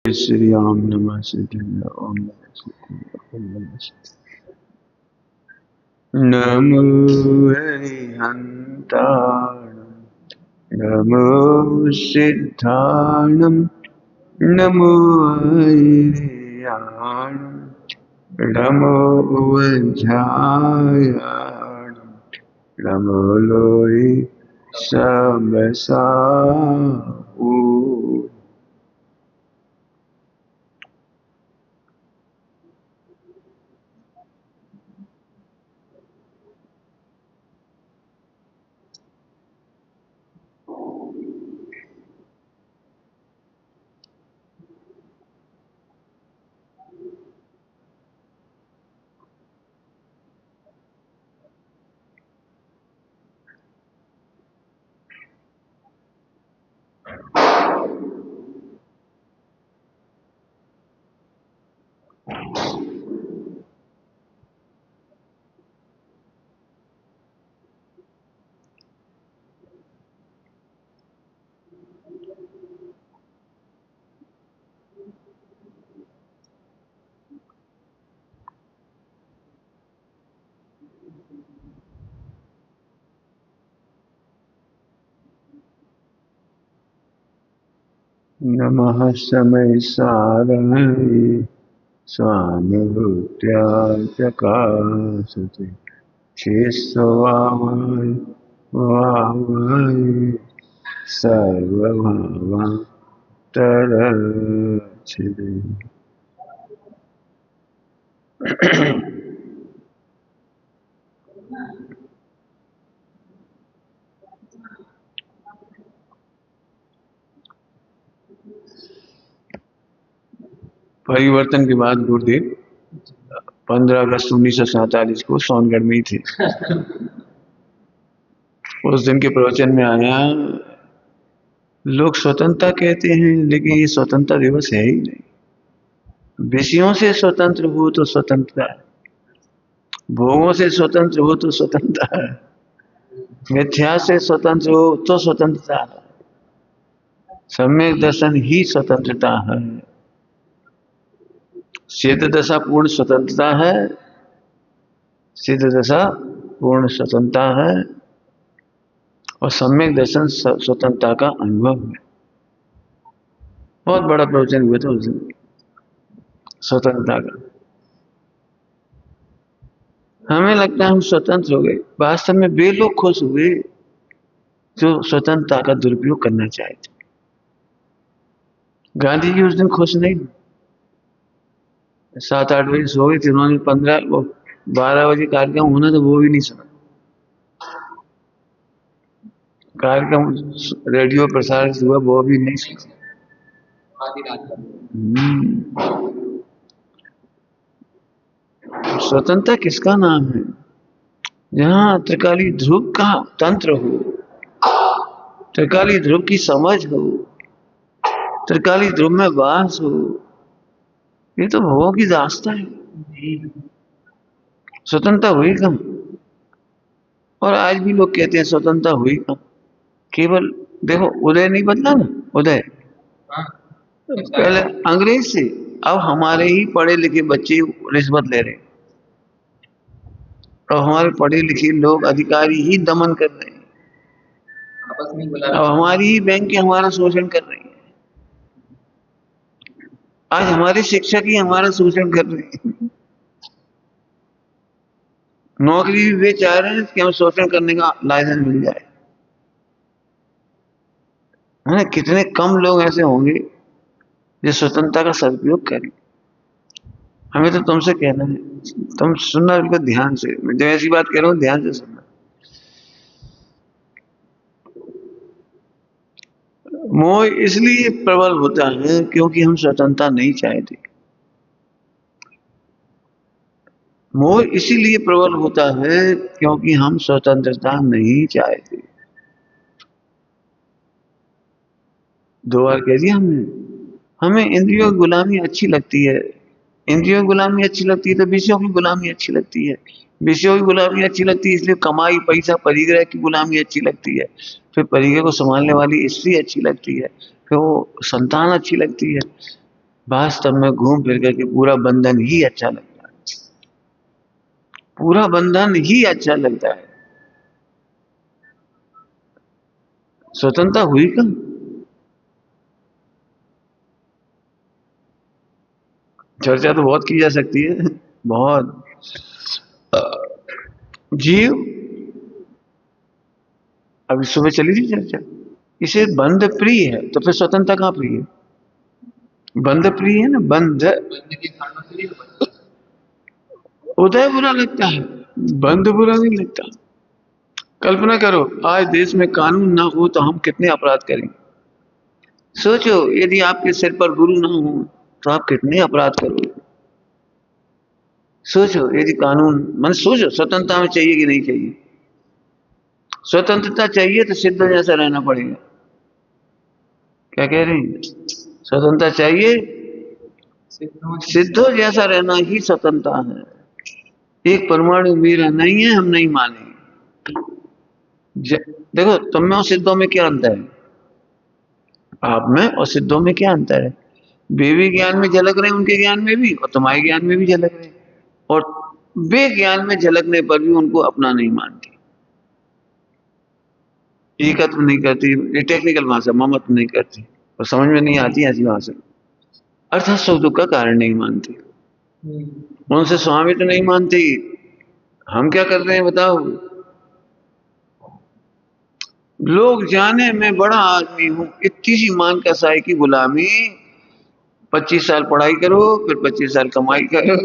श्री राम नमः सिद्धाय ओम नमः सिद्धाय ओम नमः सिद्धाय नमो हरिहन्ताणं नमो सिद्धाणं नमो हरियाणं नमो वज्रायाणं नमो लोई सबसाऊ। नमः समय साराय स्वानुभूत्याचकाशते शेषवाय वावाय सर्वभावान्तरच्छिदे। परिवर्तन के बाद गुरुदेव 15 अगस्त 1947 को सोनगढ़ में ही थे। उस दिन के प्रवचन में आया, लोग स्वतंत्रता कहते हैं लेकिन ये स्वतंत्रता दिवस है ही नहीं। विषयों से स्वतंत्र हो तो स्वतंत्रता है, भोगों से स्वतंत्र हो तो स्वतंत्रता है, मिथ्या से स्वतंत्र हो तो स्वतंत्रता है, सम्यक दर्शन ही स्वतंत्रता है। सिद्ध दशा पूर्ण स्वतंत्रता है, सिद्ध दशा पूर्ण स्वतंत्रता है और सम्यक दर्शन स्वतंत्रता का अनुभव है। बहुत बड़ा प्रवचन हुआ था उस दिन स्वतंत्रता का। हमें लगता है हम स्वतंत्र हो गए, वास्तव में वे लोग खुश हुए जो स्वतंत्रता का दुरुपयोग करना चाहते। गांधी जी उस दिन खुश नहीं, 7-8 बजे सो गए थे उन्होंने। 12 बजे कार्यक्रम होना तो वो भी नहीं सुना। कार्यक्रम रेडियो प्रसारित हुआ वो भी नहीं सुना। स्वतंत्रता किसका नाम है? जहां त्रिकाली ध्रुव का तंत्र हो, त्रिकाली ध्रुव की समझ हो, त्रिकाली ध्रुव में वास हो, ये तो भवों की दास्ता है। स्वतंत्रता हुई कम, और आज भी लोग कहते हैं स्वतंत्रता हुई कम। केवल देखो उदय नहीं बदला ना, उदय पहले अंग्रेज से, अब हमारे ही पढ़े लिखे बच्चे रिश्वत ले रहे हैं और हमारे पढ़े लिखे लोग अधिकारी ही दमन कर रहे हैं। अब हमारी ही बैंक हमारा शोषण कर रही है। आज हमारे शिक्षक ही हमारा शोषण कर रहे हैं। नौकरी भी वे चाह रहे हैं कि हम शोषण करने का लाइसेंस मिल जाए। है कितने कम लोग ऐसे होंगे जो स्वतंत्रता का सदुपयोग करें। हमें तो तुमसे कहना है, तुम सुनना बिल्कुल ध्यान से। मैं जो ऐसी बात कह रहा हूँ ध्यान से सुनना। मोह इसलिए प्रबल होता है क्योंकि हम स्वतंत्रता नहीं चाहते। मोह इसीलिए प्रबल होता है क्योंकि हम स्वतंत्रता नहीं चाहते। 2 बार कह दिया हमने। हमें इंद्रियों की गुलामी अच्छी लगती है, इंद्रियों की गुलामी अच्छी लगती है तो विषयों की गुलामी अच्छी लगती है, विषयों की गुलामी अच्छी लगती है इसलिए कमाई पैसा परिग्रह की गुलामी अच्छी लगती है, फिर परिग्रह को संभालने वाली स्त्री अच्छी लगती है, फिर वो संतान अच्छी लगती है। वास्तव में घूम फिर करके पूरा बंधन ही अच्छा लगता है, पूरा बंधन ही अच्छा लगता है। स्वतंत्रता हुई कब? चर्चा तो बहुत की जा सकती है, बहुत। जीव, अभी सुबह चली थी चर्चा, इसे बंध प्रिय है तो फिर स्वतंत्रता कहाँ प्रिय है? बंध प्रिय है ना, बंध। उदय बुरा लगता है, बंध बुरा नहीं लगता। कल्पना करो आज देश में कानून ना हो तो हम कितने अपराध करेंगे। सोचो यदि आपके सिर पर गुरु ना हो तो आप कितने अपराध करोगे। सोचो यदि कानून, मन सोचो स्वतंत्रता में चाहिए कि नहीं चाहिए। स्वतंत्रता चाहिए तो सिद्ध जैसा रहना पड़ेगा। क्या कह रहे हैं? स्वतंत्रता चाहिए, सिद्धों जैसा रहना ही स्वतंत्रता है। एक परमाणु मेरा नहीं है, हम नहीं मानेंगे। देखो तुम में और सिद्धों में क्या अंतर है? आप में और सिद्धों में क्या अंतर है? वे भी ज्ञान में झलक रहे हैं, उनके ज्ञान में भी, और तुम्हारे ज्ञान में भी झलक रहे हैं, और वे ज्ञान में झलकने पर भी उनको अपना नहीं मानती, एकत्व नहीं करती। ये टेक्निकल भाषा, ममत्व नहीं करती और समझ में नहीं आती ऐसी भाषा। अर्थात सुख दुख का कारण नहीं मानती, उनसे स्वामी तो नहीं मानती। हम क्या कर रहे हैं बताओ? लोग जाने मैं बड़ा आदमी हूं, इतनी सी मान कसाई की गुलामी। 25 साल पढ़ाई करो, फिर 25 साल कमाई करो,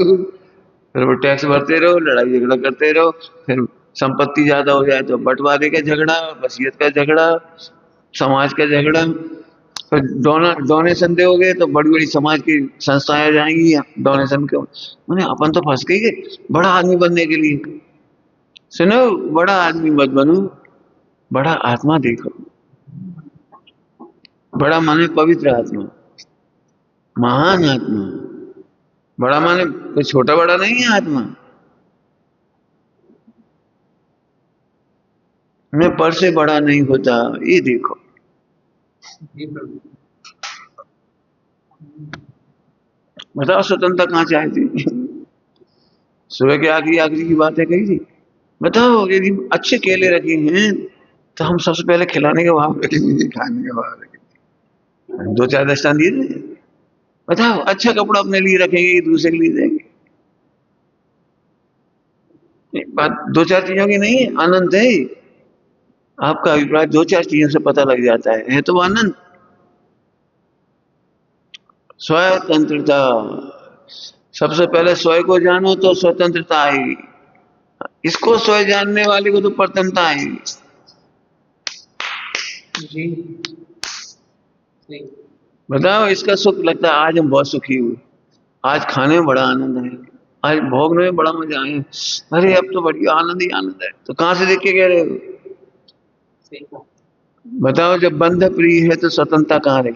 फिर वो टैक्स भरते रहो, लड़ाई झगड़ा करते रहो, फिर संपत्ति ज्यादा हो जाए तो बंटवारे का झगड़ा, वसीयत का झगड़ा, समाज का झगड़ा, फिर डोनेशन दोगे तो बड़ी बड़ी समाज की संस्थाएं आ जाएंगी डोनेशन के। मैंने अपन तो फंस गए बड़ा आदमी बनने के लिए। सुनो, बड़ा आदमी मत बनो, बड़ा आत्मा देखो। बड़ा माने पवित्र आत्मा, महान आत्मा। बड़ा माने कोई छोटा बड़ा नहीं है आत्मा। मैं पर से बड़ा नहीं होता, ये देखो। बताओ स्वतंत्रता कहाँ चाहती? सुबह के आखिरी आखिरी की बातें कही थी। बताओ यदि अच्छे केले रखे हैं तो हम सबसे पहले खिलाने के भाव रखेंगे, खाने के भाव रखेंगे। 2-4 दस्तान दिए थे। बताओ अच्छा कपड़ा अपने लिए रखेंगे, दूसरे के लिए देंगे। बात 2-4 चीजों की नहीं है, आनंद है। आपका अभिप्राय 2-4 चीजों से पता लग जाता है तो आनंद। स्वतंत्रता, सबसे पहले स्वयं को जानो तो स्वतंत्रता आएगी। इसको स्वयं जानने वाले को तो प्रतनता आएगी। जी बताओ इसका सुख लगता है आज हम बहुत सुखी हुए, आज खाने में बड़ा आनंद है, आज भोगने में बड़ा मजा आया, अरे अब तो बढ़िया आनंद ही आनंद है। तो कहां से देख के कह रहे हो? बताओ जब बंध प्रिय है तो स्वतंत्रता कहां रही?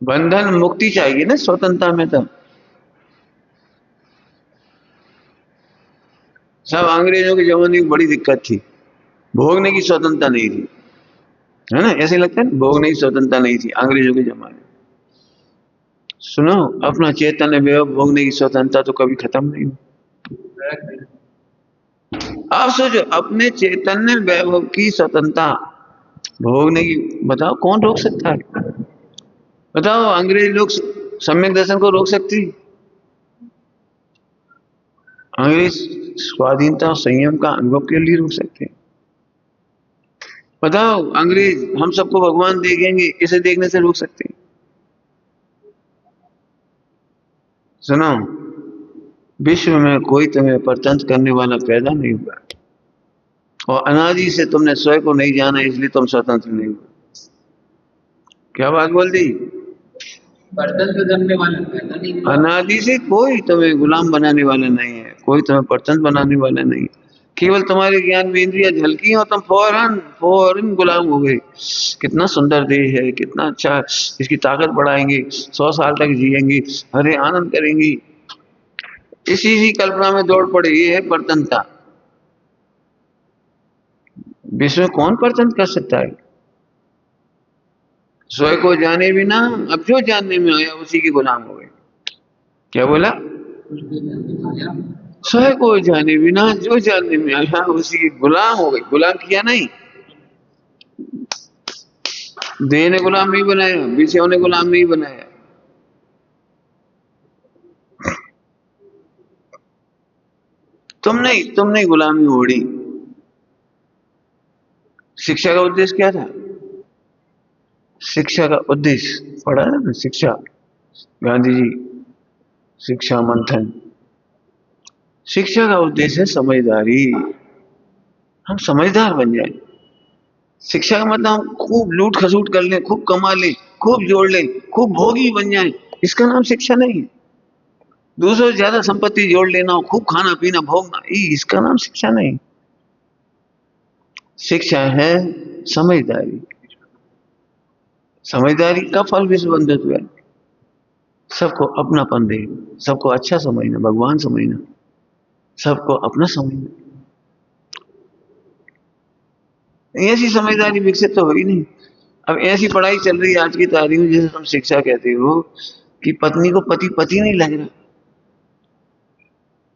बंधन मुक्ति चाहिए ना स्वतंत्रता में। तो सब अंग्रेजों के जमाने की बड़ी दिक्कत थी, भोगने की स्वतंत्रता नहीं थी, है ना? ऐसे लगता है भोगने की स्वतंत्रता नहीं थी अंग्रेजों के जमाने। सुनो, अपना चैतन्य वैभव भोगने की स्वतंत्रता तो कभी खत्म नहीं हुई। आप सोचो अपने चैतन्य वैभव की स्वतंत्रता भोगने की, बताओ कौन रोक सकता है? बताओ अंग्रेज लोग सम्यक दर्शन को रोक सकती? अंग्रेज स्वाधीनता और संयम का अनुभव के लिए रोक सकते हैं? बताओ अंग्रेज हम सबको भगवान देखेंगे इसे देखने से रोक सकते हैं? सुनो, विश्व में कोई तुम्हें परतंत्र करने वाला पैदा नहीं हुआ, और अनादि से तुमने स्वयं को नहीं जाना इसलिए तुम स्वतंत्र नहीं हुए। क्या बात बोल दी? परतंत्र करने वाला पैदा नहीं हुआ। अनादि से कोई तुम्हें गुलाम बनाने वाला नहीं है, कोई तुम्हें परतंत्र बनाने वाला नहीं। केवल तुम्हारे ज्ञान में इंद्रियां झलकी और तुम फौरन फौरन गुलाम हो गए। कितना सुंदर देह है, कितना अच्छा, इसकी ताकत बढ़ाएंगे, 100 साल तक जिएंगे, अरे आनंद करेंगे, इसी कल्पना में दौड़ पड़े। ये है परतंत्रता। विश्व में कौन परतंत्र कर सकता है? स्वयं को जाने बिना अब जो जानने में आया उसी के गुलाम हो गए। क्या बोला? स्वयं को जाने बिना जो जानने में आया उसी के गुलाम हो गए। गुलाम किया नहीं, देह ने गुलाम नहीं बनाया, विषयों ने गुलाम नहीं बनाया। तुम नहीं गुलामी ओढ़ी। शिक्षा का उद्देश्य क्या था? शिक्षा का उद्देश्य पढ़ा है ना, शिक्षा, गांधी जी शिक्षा मंथन। शिक्षा का उद्देश्य है समझदारी। हम समझदार बन जाए। शिक्षा का मतलब हम खूब लूट खसूट कर लें, खूब कमा लें, खूब जोड़ लें, खूब भोगी बन जाए, इसका नाम शिक्षा नहीं है। दूसरों से ज्यादा संपत्ति जोड़ लेना, खूब खाना पीना भोगना, इसका नाम शिक्षा नहीं। शिक्षा है समझदारी। समझदारी का फल विश्व बंधुत्व है। सबको अपनापन दे, सबको अच्छा समझना, भगवान समझना, सबको अपना समझना। ऐसी समझदारी विकसित तो हुई नहीं। अब ऐसी पढ़ाई चल रही है आज की तारीख में, जैसे तुम शिक्षा कहते हो, कि पत्नी को पति पति नहीं लग रहा,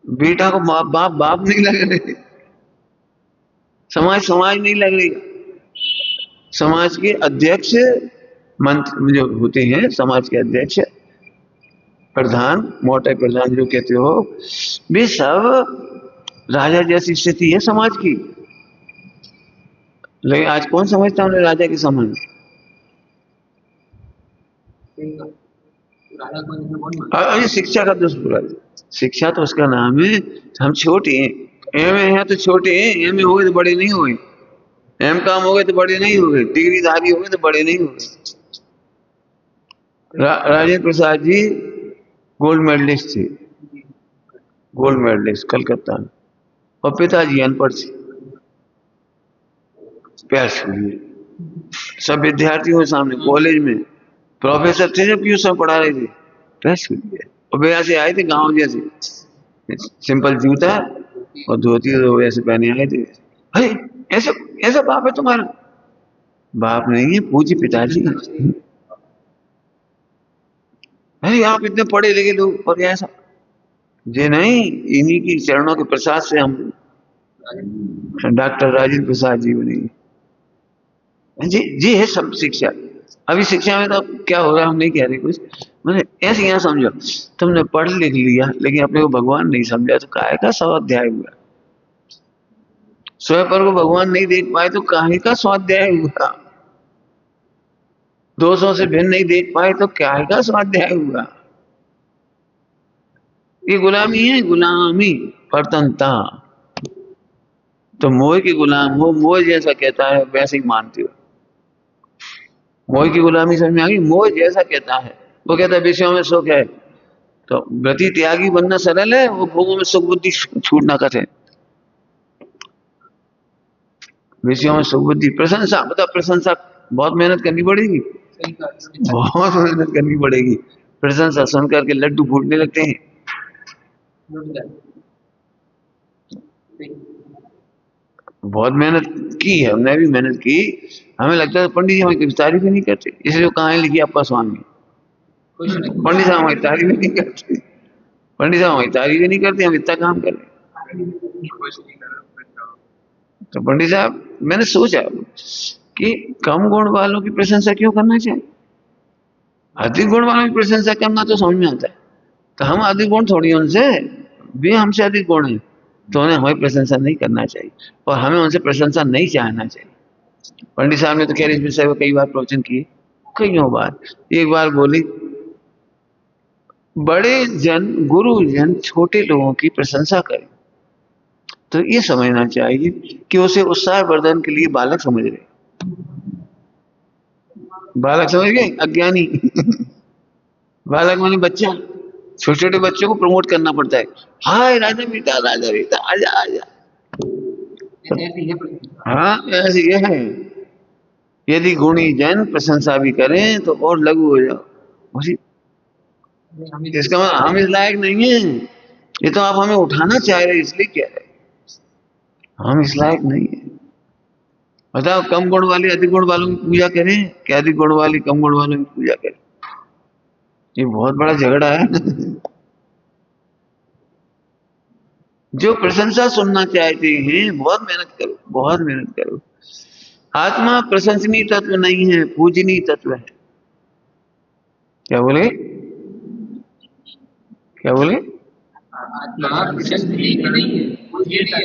बेटा को बाप बाप नहीं लग रहे, समाज समाज नहीं लग रही। समाज के अध्यक्ष मंत्री जो होते हैं, समाज के अध्यक्ष प्रधान, मोटे प्रधान जो कहते हो, वे सब राजा जैसी स्थिति है समाज की। लेकिन आज कौन समझता है उन्हें राजा के समान? अरे शिक्षा का दुष्प्रभाव। शिक्षा तो उसका नाम है। हम छोटे हैं, एम है तो छोटे हैं, एम हो गए तो बड़े नहीं हुए, एम काम हो गए तो बड़े नहीं हो गए, डिग्री धारी हो गए तो बड़े नहीं हो गए। राजेंद्र प्रसाद जी गोल्ड मेडलिस्ट थे, गोल्ड मेडलिस्ट कलकत्ता में, और पिताजी अनपढ़ थे। प्यार छूलिए सब विद्यार्थियों के सामने, कॉलेज में प्रोफेसर थे जो पीयूष में पढ़ा रहे थे, प्यार छूलिए। और वे ऐसे आए थे गांव जैसे, सिंपल जूता और धोती तो वैसे पहने आए थे। अरे ऐसा ऐसा बाप है तुम्हारा? बाप नहीं है, पूज्य पिताजी। अरे आप इतने पढ़े लिखे लोग और ऐसा? जी नहीं, इन्हीं की चरणों के प्रसाद से हम डॉक्टर राजेंद्र प्रसाद जी बने। जी जी है सब शिक्षा। अभी शिक्षा में तो क्या हो रहा है हम नहीं कह रहे कुछ, मैंने ऐसे यहाँ समझो, तुमने पढ़ लिख लिया लेकिन अपने को भगवान नहीं समझा तो काहे का स्वाध्याय हुआ? स्वयं पर को भगवान नहीं देख पाए तो काहे का स्वाध्याय हुआ? दोषों से भिन्न नहीं देख पाए तो काहे का स्वाध्याय हुआ? ये गुलामी है, गुलामी, परतंत्रता। तो मोह के गुलाम हो, मोह जैसा कहता है वैसे ही मानते हो। मोह की गुलामी समझ में आ गई? मोह जैसा कहता है, वो कहता है विषयों में सुख है, तो व्रति त्यागी बनना सरल है, वो भोगों में सुख बुद्धि छूटना कठिन। विषयों में सुख बुद्धि, प्रशंसा, मतलब प्रशंसा बहुत मेहनत करनी पड़ेगी, बहुत मेहनत करनी पड़ेगी। प्रशंसा सुन करके लड्डू फूटने लगते हैं। बहुत मेहनत की है, हमने भी मेहनत की। हमें लगता है पंडित जी हमारी तारीफ ही नहीं करते, इसलिए कहानी लिखी आपका स्वामी। पंडित साहब हमारी तारीफ ही नहीं करते, पंडित साहब हमारी तारीफ ही नहीं करते, हम इतना काम कर रहे हैं। तो पंडित साहब, मैंने सोचा कि कम गुण वालों की प्रशंसा क्यों करना चाहिए? अधिक गुण वालों की प्रशंसा करना तो समझ में आता है, तो हम अधिक गुण थोड़ी उनसे, वे हमसे अधिक गुण है, तो उन्हें हमारी प्रशंसा नहीं करना चाहिए और हमें उनसे प्रशंसा नहीं चाहना चाहिए। पंडित साहब ने तो खैर इस विषय पर कई बार प्रवचन किए, कईयों बार। एक बार बोली, बड़े जन गुरुजन छोटे लोगों की प्रशंसा करें तो ये समझना चाहिए कि उसे उत्साह वर्धन के लिए बालक समझ रहे। बालक समझ गए? अज्ञानी बालक माने बच्चा। छोटे छोटे बच्चों को प्रमोट करना पड़ता है, हाय राजा बेटा, राजा बेटा, आजा आजा। हाँ ऐसे ये है। यदि गुणी जन प्रशंसा भी करें तो और लघु हो जाओ। इसका मतलब हम इस लायक नहीं है, ये तो आप हमें उठाना चाह रहे इसलिए कह रहे, हम इस लायक नहीं है। बताओ, कम गुण वाले अधिक गुण वालों की पूजा करें कि अधिक गुण वाले कम गुण वालों की पूजा करें? ये बहुत बड़ा झगड़ा है। जो प्रशंसा सुनना चाहते हैं बहुत मेहनत करो, बहुत मेहनत करो। आत्मा प्रशंसनीय तत्व नहीं है, पूजनीय तत्व है। क्या बोले? क्या बोले? आत्मा प्रशंसनीय नहीं है, पूजनीय है।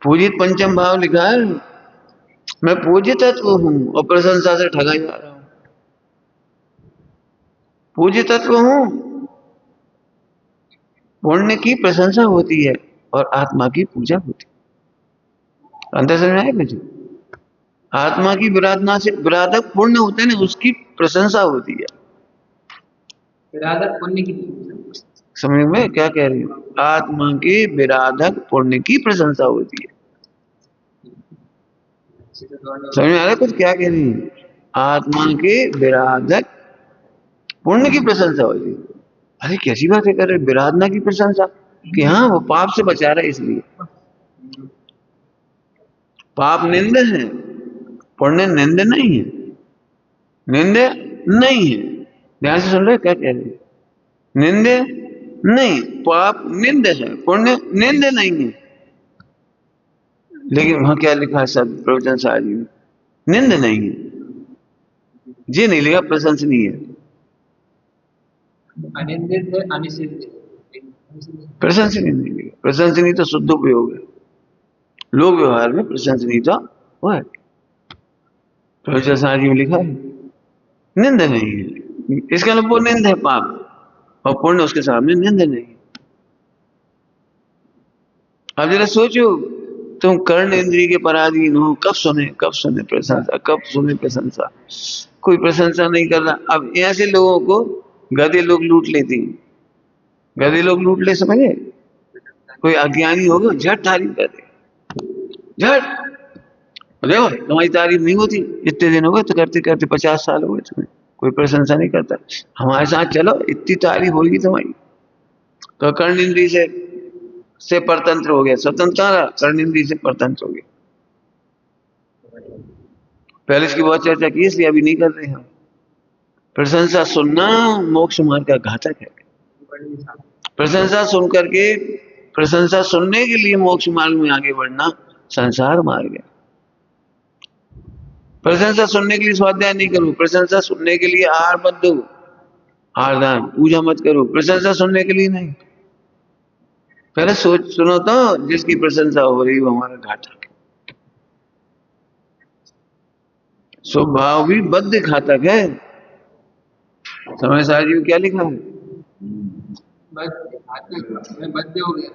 पूजित पंचम भाव लिखा है। मैं पूजित तत्व हूं और प्रशंसा से ठगा जा रहा हूं। पूजित तत्व हूं, पुण्य की प्रशंसा होती है और आत्मा की पूजा होती है। अंदर समझ में आया मुझे? आत्मा की विराधना से विराधक पुण्य होते हैं ना, उसकी प्रशंसा होती है। विराधक पुण्य की समझ में क्या कह रही हूँ? आत्मा के विराधक पुण्य की प्रशंसा होती है। समझ में आ रहा है कुछ क्या कह रही है? आत्मा के विराधक पुण्य की प्रशंसा होती है। अरे कैसी बात है कर रहे, विराधना की प्रशंसा? कि हाँ वो पाप से बचा रहा है इसलिए। पाप निंद है, पुण्य निंद नहीं है। निंद नहीं है। ध्यान से सुन रहे क्या कह रहे हैं? निंद नहीं, पाप निंद है, पुण्य निंद नहीं है। लेकिन वहां क्या लिखा है सब प्रवचन सारी में? निंद नहीं है। ये नहीं लिखा प्रशंसनीय है। अनिंदित है, अनिषिद्ध। प्रशंसनीय नहीं लिखा। प्रशंसनीय तो शुद्ध उपयोग है, लोक व्यवहार में प्रशंसनीय तो वो है। प्रवचन सारी में लिखा है निंद नहीं है। इसका मतलब वो निंद है पाप, और पुण्य उसके सामने निंद नहीं है। अब जरा सोचो, तुम कर्ण इंद्रिय के पराधीन हो, कब सुने प्रशंसा, कब सुने प्रशंसा? कोई प्रशंसा नहीं कर रहा। अब ऐसे लोगों को गधे लोग लूट लेते हैं। गधे लोग लूट ले, समझे? कोई अज्ञानी होगा झट तारीफ कर दे, झट। देखो तुम्हारी तारीफ नहीं होती, इतने दिन हो गए तो करते करते 50 साल हो गए तुम्हें, कोई प्रशंसा नहीं करता। हमारे साथ चलो, इतनी तारीफ होगी तुम्हारी। तो कर्ण इंद्रिय से परतंत्र हो गया, स्वतंत्रता कर्ण इंद्रिय से परतंत्र हो गया। पहले इसकी बहुत चर्चा की, इसलिए अभी नहीं कर रहे हम। प्रशंसा सुनना मोक्ष मार्ग का घातक है। प्रशंसा सुन करके, प्रशंसा सुनने के लिए मोक्ष मार्ग में आगे बढ़ना संसार मार्ग है। प्रशंसा सुनने के लिए स्वाध्याय नहीं करो, प्रशंसा सुनने के लिए आहार मत दो, आहार पूजा मत करो, प्रशंसा सुनने के लिए नहीं। पहले सोच सुनो तो, जिसकी प्रशंसा हो रही वो हमारा घातक है। स्वभाव भी बद्ध घातक है। समय साहब जी क्या लिखा है? बद्ध हो गया,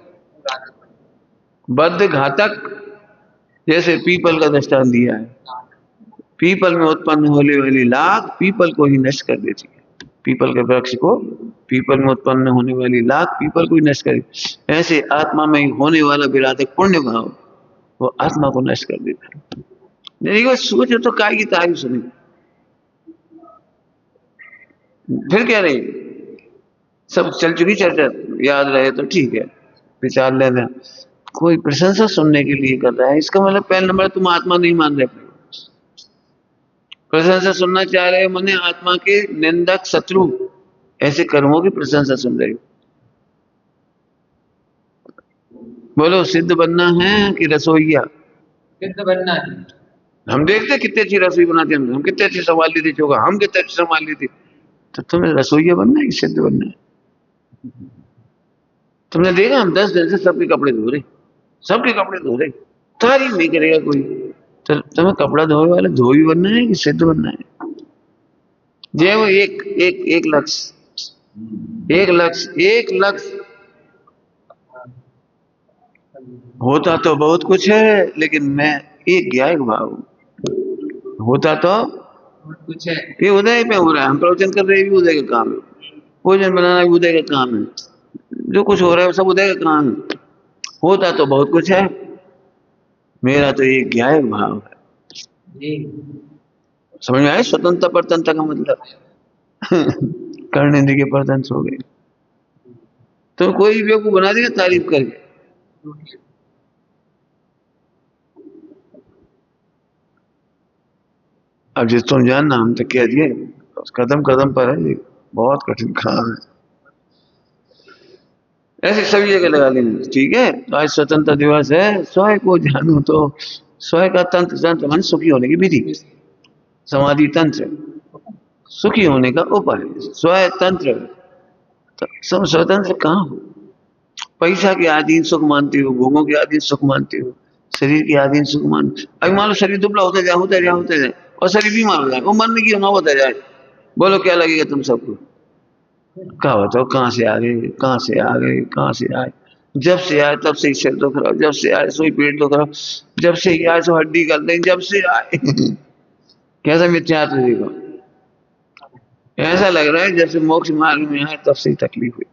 बद्ध घातक। जैसे पीपल का दृष्टांत दिया है, पीपल में उत्पन्न होने वाली लाख पीपल को ही नष्ट कर देती है। पीपल के वृक्ष को, पीपल में उत्पन्न होने वाली लाख पीपल को ही नष्ट कर देती। ऐसे आत्मा में होने वाला विराधक पुण्य भाव वो आत्मा को नष्ट कर देता है। देखो सोचो तो काय की तारीफ सुनी, फिर कह रहे सब चल चुकी चर्चा, याद रहे तो ठीक है, विचार लेना। कोई प्रशंसा सुनने के लिए कर रहा है, इसका मतलब पहला नंबर तुम आत्मा नहीं मान रहे। प्रशंसा सुनना चाह रहे हो माने आत्मा के निंदक शत्रु ऐसे कर्मों की प्रशंसा सुन रहे हो। बोलो सिद्ध बनना है कि रसोईया? सिद्ध बनना है। हम देखते कितने अच्छी रसोई बनाते हैं, हम कितने अच्छे संभाल लेते चोगा, हम कितने अच्छे संभाल लेते। तो तुम्हें रसोईया बनना है कि सिद्ध बनना है? तुमने देखा हम 10 दिन से सबके कपड़े धो रहे, सबके कपड़े धो रहे, तारीफ नहीं करेगा कोई। तो तुम्हें कपड़ा धोने वाले धोबी बनना है कि सिद्ध बनना है? जे वो एक एक एक लक्ष्य, एक लक्ष्य, एक लक्ष्य होता तो बहुत कुछ है, लेकिन मैं एक ज्ञायक भाव होता तो कुछ है। ये उदय पे हो रहा है, हम प्रवचन कर रहे हैं, भी उदय का काम है, भोजन बनाना भी उदय का काम है, जो कुछ हो रहा है सब उदय का काम है। होता तो बहुत कुछ है, मेरा तो एक ज्ञायक भाव है। समझ में आया स्वतंत्रता परतंत्रता का मतलब? कर्ण इंद्रिय के परतंत्र हो गए तो कोई बेवकूफ बना देगा तारीफ करके। अब जिस तुम जानना हम तो कह दिए, कदम कदम पर है, बहुत कठिन काम है। ऐसे सभी जगह लगा लेंगे, ठीक है। तो आज स्वतंत्रता दिवस है, स्वयं को जानू तो स्वयं का तंत्र, तंत्र मन सुखी होने की विधि, समाधि तंत्र सुखी होने का उपाय, स्वयं तंत्र। तो सब स्वतंत्र कहाँ हो? पैसा के अधीन सुख मानते हो, भोगों के अधीन सुख मानते हो, शरीर के अधीन सुख मानते हो। अभी मान लो शरीर दुबला होता जाए, होता जाए, होता जाए, और शरीर बीमार हो जाए, वो मरने की नौबत आ जाए, बोलो क्या लगेगा तुम सबको? क्या बताओ, कहाँ से आ गए, कहाँ से आ गए, कहाँ से आए? जब से आए तब से ही सिर दुख रहा, जब से आए सोई पेट दुख रहा, जब से ही आए सो हड्डी कर दें, जब से आए कैसा मिथ्यात्व देखो। ऐसा लग रहा है जैसे मोक्ष मार्ग में आए तब से ही तकलीफ हुई।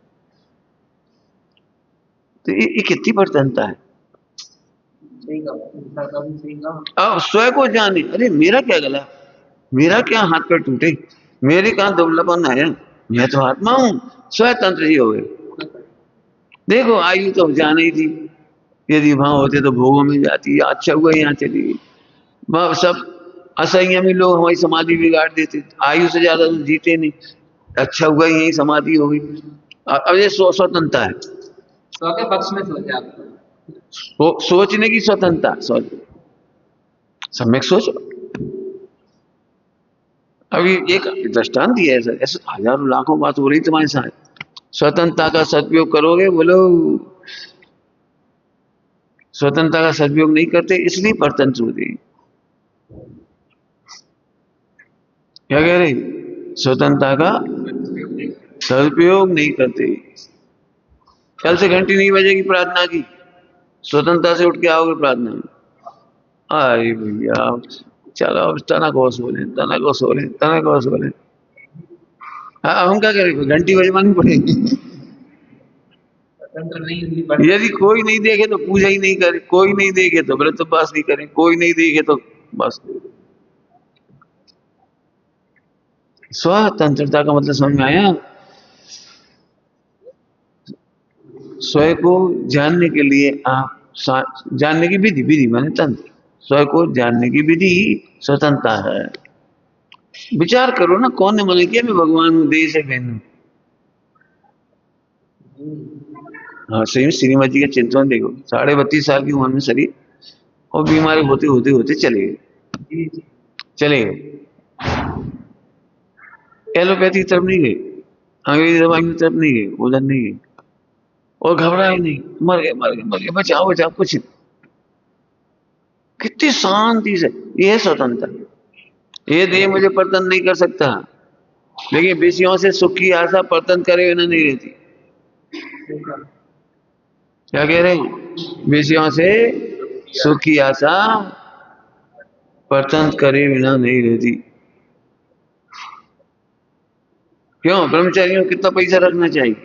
तो ये कितनी प्रसन्नता है। अब स्वयं को जाने, अरे मेरा क्या गला, मेरा क्या हाथ पैर टूटे, मेरे कहाँ दुबलापन है, मैं तो आत्मा हूँ। स्वयं तंत्र ही हो गए। देखो आयु तो जानी ही थी, यदि वहां होते तो भोगों में जाती, अच्छा हुआ यहाँ चली गई। वह सब असंयमी लोग हमारी समाधि बिगाड़ देते, आयु से ज्यादा तो जीते नहीं, अच्छा हुआ यही समाधि हो गई। अब ये स्वतंत्रता है, स्व के पक्ष में सोचे आप। सोचने की स्वतंत्रता, सोच सम्यक सोचो। अभी एक दृष्टांत दिया है सर, ऐसे हजारों लाखों बात हो रही तुम्हारे साथ। स्वतंत्रता का सदुपयोग करोगे, बोलो स्वतंत्रता का सदुपयोग नहीं करते इसलिए परतंत्र होते। क्या कह रहे, स्वतंत्रता का सदुपयोग नहीं करते। कल से घंटी नहीं बजेगी प्रार्थना की, स्वतंत्रता से उठ के आओगे प्रार्थना में। अरे भैया चलो अब तना को सोले, तना को सोले, तना को सोले। हाँ हम क्या करें, घंटी बजवानी पड़ेगी। यदि कोई नहीं देखे तो पूजा ही नहीं करे, कोई नहीं देखे तो व्रत उपवास नहीं करें, कोई नहीं देखे तो बस। स्वतंत्रता का मतलब समझ में आया? स्वयं को जानने के लिए आप जानने की विधि, विधि माने तंत्र, स्वयं को जानने की विधि स्वतंत्रता है। विचार करो ना, कौन ने मना किया मैं भगवान हूँ, देश है बहन। हाँ सही, श्रीमती जी का चिंतन देखो, 32.5 साल की उम्र में शरीर और बीमारी होते होते होते चले गए, चले गए। एलोपैथी की तरफ नहीं गए, अंग्रेजी दवाई की तरफ नहीं गए, उधर नहीं गए, और घबराए नहीं, मर गए, मर गए, मर गए, बचाओ बचाओ कुछ। कितनी शांति से, ये है स्वतंत्रता। ये देह मुझे परतन नहीं कर सकता, लेकिन विषयों से सुख की आशा परतन करे बिना नहीं रहती। क्या कह रहे हैं, विषयों से सुख की आशा परतन करे बिना नहीं रहती। क्यों, ब्रह्मचारियों को कितना पैसा रखना चाहिए?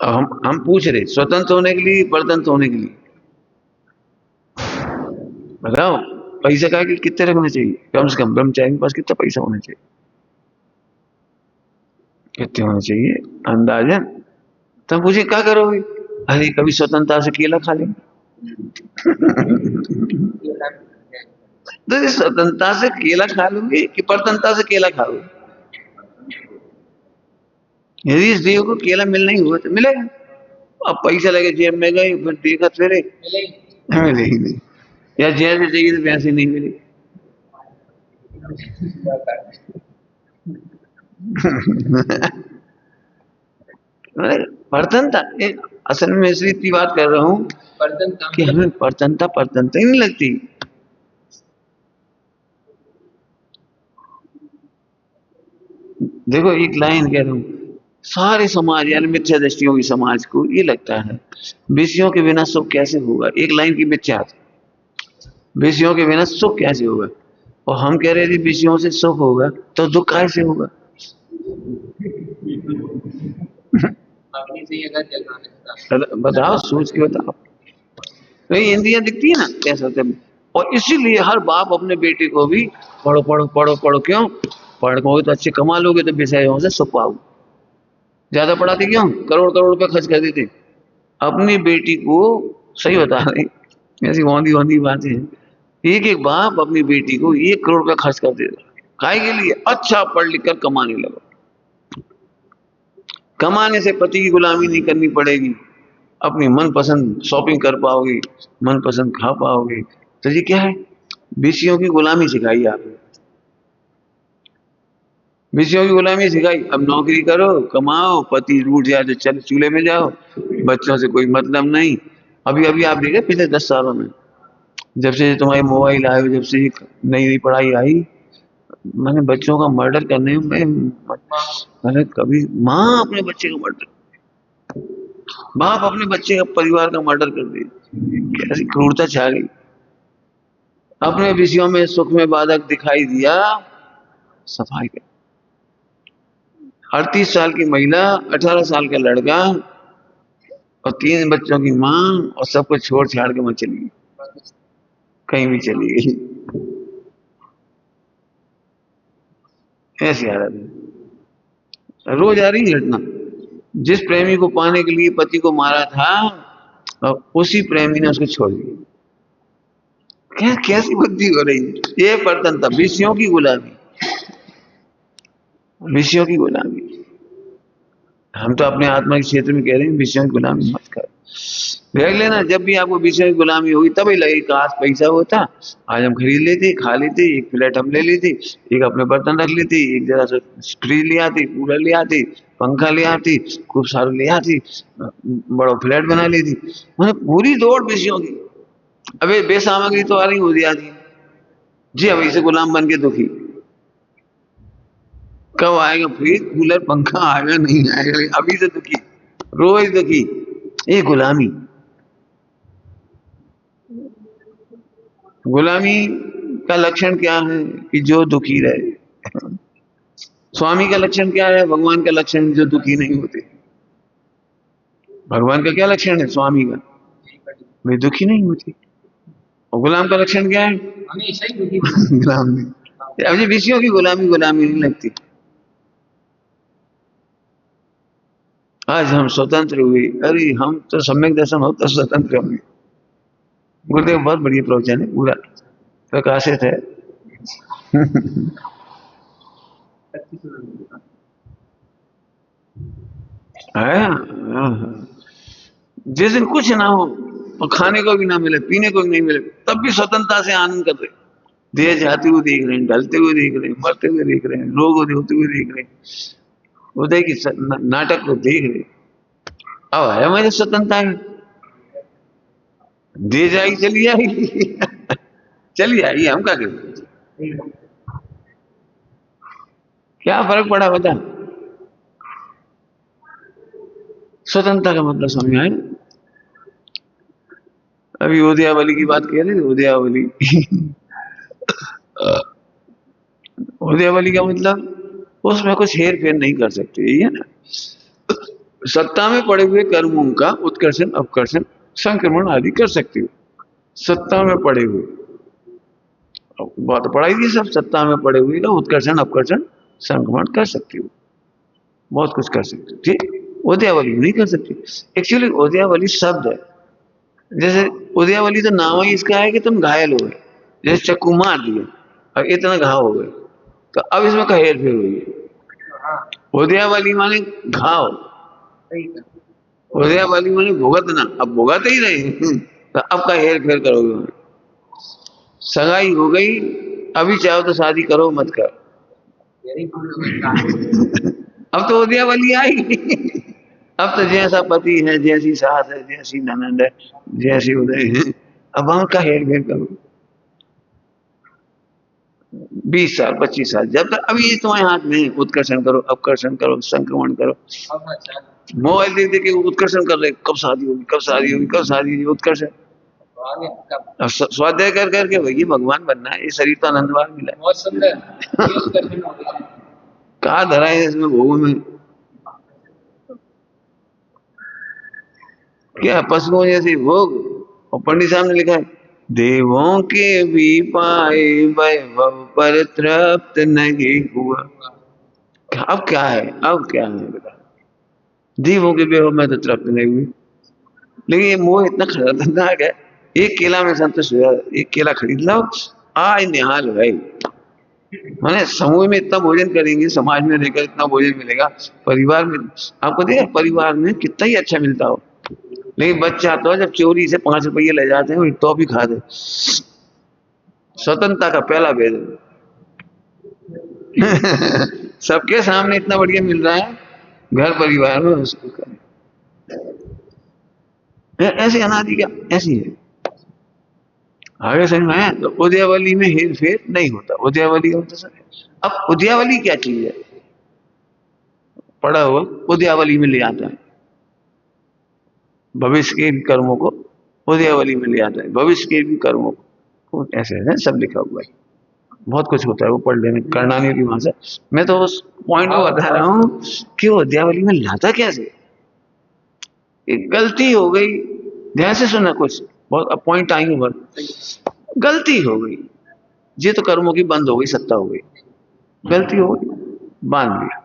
हम पूछ रहे स्वतंत्र होने के लिए, परतंत्र होने के लिए, बताओ पैसा का कितने रखना चाहिए? कम से कम ब्रह्मचारी के पास कितना पैसा होना चाहिए, कितने होना चाहिए अंदाजन? तब पूछे क्या करोगे, अरे कभी स्वतंत्रता से केला खा लेंगे। तो स्वतंत्रता से केला खा लोगे कि परतंत्रता से केला खाओगे? यदि इस देव को केला मिलना ही हुआ तो मिलेगा, अब पैसा लगे जेब में गए, फिर देखा फिरे मिले ही नहीं, या जेब से चाहिए तो पैसे नहीं मिले। परतंत्रता, असल में इसलिए इतनी बात कर रहा हूँ कि हमें परतंत्रता ही नहीं लगती। देखो एक लाइन कह रहा हूँ, सारे समाज यानी मिथ्या दृष्टियों की समाज को ये लगता है विषयों के बिना सुख कैसे होगा। एक लाइन की मिथ्या, विषयों के बिना सुख कैसे होगा, और हम कह रहे थे विषयों से सुख होगा तो दुख कैसे होगा? बताओ, सोच के बताओ। नहीं इंद्रियां दिखती है ना कैसे होते हैं। और इसीलिए हर बाप अपने बेटे को भी पढ़ो पढ़ो पढ़ो पढ़ो, क्यों पढ़ोगे तो अच्छे कमा लोगे तो विषयों से सुख पाओ। ज्यादा पढ़ाते क्यों, करोड़ करोड़ रुपए खर्च कर देते अपनी बेटी को। सही बता रहे, ऐसी औंधी औंधी बातें हैं। एक एक बाप अपनी बेटी को 1 करोड़ रुपया खर्च कर देगा, काय के लिए? अच्छा पढ़ लिख कर कमाने लगा। कमाने से पति की गुलामी नहीं करनी पड़ेगी, अपनी मनपसंद शॉपिंग कर पाओगे, मनपसंद खा पाओगे। तो ये क्या है? विषयों की गुलामी सिखाई आपने, विषयों की गुलामी सिखाई। अब नौकरी करो, कमाओ, पति रूठ जाए तो चल चूल्हे में जाओ, बच्चों से कोई मतलब नहीं। अभी अभी आप देखे पिछले 10 सालों में, जब से तुम्हारे मोबाइल आए, जब से नई नई पढ़ाई आई, मैंने बच्चों का मर्डर करने में, मैंने कभी माँ अपने बच्चे का मर्डर, बाप अपने बच्चे का, परिवार का मर्डर कर दिया। कैसी क्रूरता छा गई। अपने विषयों में सुख में बाधक दिखाई दिया, सफाई कर। 38 साल की महिला, 18 साल का लड़का और 3 बच्चों की माँ, और सब कुछ छोड़ छाड़ के वहां चली गई, कहीं भी चली गई। ऐसी हालत है, रोज आ रही है घटना। जिस प्रेमी को पाने के लिए पति को मारा था, और उसी प्रेमी ने उसको छोड़ दिया। क्या कैसी बुद्धि हो रही है? ये परतंत्र, विषयों की गुलामी, विषयों की गुलामी। हम तो अपने आत्मा के क्षेत्र में कह रहे हैं, विषयों की गुलामी मत कर। देख लेना, जब भी आपको विषयों की गुलामी होगी तभी लगे काश पैसा होता, आज हम खरीद लेते, खा लेते, एक प्लेट हम ले लेते, एक अपने बर्तन रख लेते, एक जरा सा फ्रिज ले आती, कूलर ले आती, पंखा ले आती, खूब सारा ले आती, बड़ा फ्लैट बना लेती। मतलब पूरी दौड़ विषयों की। अबे बेसामग्री तो आ रही हो जाती जी, अब इसे गुलाम बन के दुखी। कब आएगा फ्रिज, कूलर, पंखा? आएगा नहीं आएगा, अभी से दुखी, रोज दुखी। ये गुलामी, गुलामी का लक्षण क्या है? कि जो दुखी रहे। स्वामी का लक्षण क्या है? भगवान का लक्षण जो दुखी नहीं होते। भगवान का क्या लक्षण है? स्वामी का वे दुखी नहीं होते। और गुलाम का लक्षण क्या है? हमेशा ही दुखी गुलाम नहीं। अब ये विषयों की गुलामी गुलामी नहीं लगती। आज हम स्वतंत्र हुए, अरे हम तो सम्यक दर्शन हो तो स्वतंत्र होंगे। गुरुदेव बहुत बढ़िया प्रवचन है, पूरा प्रकाशित है। जिस दिन कुछ ना हो और खाने को भी ना मिले, पीने को भी नहीं मिले, तब भी स्वतंत्रता से आनंद कर रहे। देह जाते हुए देख रहे हैं, ढलते हुए देख रहे हैं, मरते हुए देख रहे हैं, रोग होते हुए देख रहे हैं, उदय की नाटक को देख रहे। अब है हमारी स्वतंत्रता है, दे जाएगी चली जाएगी। चली आएगी, हम क्या करें? क्या फर्क पड़ा बता? स्वतंत्रता का मतलब समझ आए? अभी उदयावली की बात कह रहे थे, उदयावली। उदयावली का मतलब उसमें कुछ हेर फेर नहीं कर सकते, यही है ना। सत्ता में पड़े हुए कर्मों का उत्कर्षण अपकर्षण संक्रमण आदि कर सकती हो। सत्ता में पड़े हुए, बात पढ़ाई थी सब, सत्ता में पड़े हुए का उत्कर्षण अपकर्षण संक्रमण कर सकती हो, बहुत कुछ कर सकती हो। ठीक, उदयावली नहीं कर सकती। एक्चुअली उदयावली शब्द है, जैसे उदयावली तो नाम ही इसका है कि तुम घायल हो गए, जैसे चक्कू मार दिया और इतना घाव हो गए, तो अब इसमें का हेर फेर हुई है। उदयावली माने घाव, उदयावली माने भुगतना, अब भुगत ही रहे, तो अब का हेर फेर करोगे? सगाई हो गई, अभी चाहो तो शादी करो मत कर। अब तो उदयावली आई। अब तो जैसा पति है, जैसी सास है, जैसी ननद है, जैसी उदय है, अब हम का हेर फेर करो। 20 साल 25 साल, जब तक अभी तुम्हारे हाथ में, उत्कर्षण करो अपकर्षण करो संक्रमण करो। मोबाइल देख देख के उत्कर्षण कर रहे, कब शादी होगी, कब शादी होगी, कब शादी होगी, उत्कर्षण। स्वाध्याय कर करके भैया भगवान बनना है, ये शरीर तो आनंदवान मिला है। बहुत सुंदर। कहा धरा है इसमें भोगों में? क्या पशुओं जैसे भोग? और पंडित साहब ने लिखा है, देवों के भी पाए वैभव पर तृप्त नहीं हुआ। अब क्या है, अब क्या है बता? देवों के वैभव में तो तृप्त नहीं हुई, लेकिन ये मोह इतना खतरनाक है, एक केला में संतुष्ट हो जाओ, एक केला खरीद लो, आज निहाल भाई। माने समूह में इतना भोजन करेंगे, समाज में रहकर इतना भोजन मिलेगा, परिवार में आपको देखा परिवार में कितना ही अच्छा मिलता हो, लेकिन बच्चा तो जब चोरी से 5 रुपये ले जाते हैं तो भी खा दे। स्वतंत्रता का पहला भेद। सबके सामने इतना बढ़िया मिल रहा है, घर परिवार में उसको करें। ऐसी अनादि क्या ऐसी है। आगे समझ में आया? तो उद्यावली में हेर फेर नहीं होता, उद्यावली होता सर। अब उद्यावली क्या चीज है? पढ़ा हुआ उद्यावली में ले आता है, भविष्य के कर्मों को उद्यावली में ले आता है, भविष्य के भी कर्मों को ऐसे है सब लिखा हुआ है। बहुत कुछ होता है वो पढ़ लेने करनानी की भाषा। मैं तो उस पॉइंट को बता रहा हूँ कि वो उद्यावली में लाता कैसे। एक गलती हो गई, ध्यान से सुना, कुछ बहुत पॉइंट आएंगे, बहुत गलती हो गई, ये तो कर्मों की बंद हो गई, सत्ता हो गई, गलती हो गई, बांध लिया।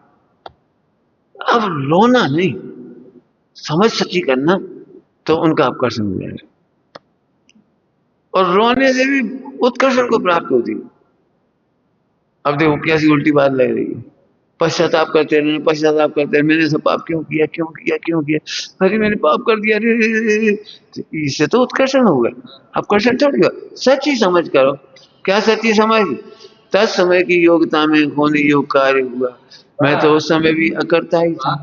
अब रोना नहीं, समझ सच्ची करना, तो उनका आकर्षण हो जाएगा, और रोने से भी उत्कर्षण को प्राप्त होती है। अब देखो कैसी उल्टी बात लग रही है, पश्चाताप करते रहे, पश्चाताप करते रहे, मैंने सब पाप क्यों किया, क्यों किया, क्यों किया, अरे मैंने पाप कर दिया, अरे इससे तो उत्कर्षण होगा, अपकर्षण थोड़ी होगा। सच्ची समझ करो। क्या सच्ची समझ? तत्समय की योग्यता में होने योग कार्य हुआ, मैं तो उस समय भी अकर्ता ही था,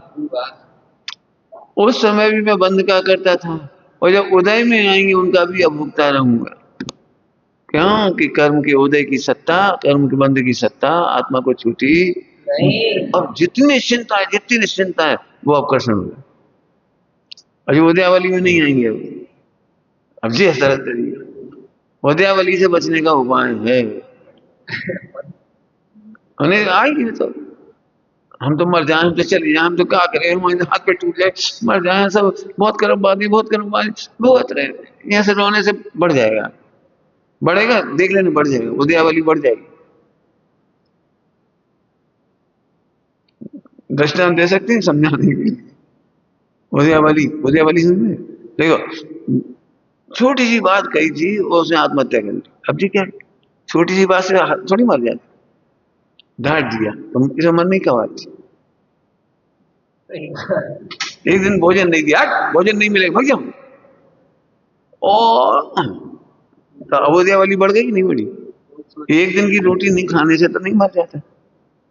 उस समय भी मैं बंध का करता था, और जब उदय में आएंगे उनका भी अभुगता रहूंगा। क्यों कि कर्म के उदय की सत्ता, कर्म के बंध की सत्ता आत्मा को छूटी नहीं। अब जितनी निश्चिंता है, जितनी निश्चिंता है, वो आकर्षण होगा। अभी उदयावली में नहीं आएंगे। अब जी तरह तरीका उदयावली से बचने का उपाय है। उन्हें आएंगे तो हम तो मर जाए तो चले जाए, हम तो क्या करें, हमारे हाथ पे टूट जाए, मर जाए, सब बहुत कर्म बात, बहुत कर्म बात, बहुत रहे। यहाँ से रोने से बढ़ जाएगा, बढ़ेगा, देख लेने बढ़ जाएगा, उदयावली बढ़ जाएगी। दृष्टांत दे सकते हैं समझाने के लिए। उदयावली, उदयावली समझे? देखो छोटी सी बात कही थी और उसने आत्महत्या कर ली। अब जी क्या, छोटी सी बात से थोड़ी मर जाती, डांट दिया तो इसे मन नहीं कहा थी। एक दिन भोजन नहीं दिया, भोजन नहीं मिलेगा भाग जाओ, और तो अवोदयावली बढ़ गई कि नहीं बढ़ी? एक दिन की रोटी नहीं खाने से तो नहीं मर जाता,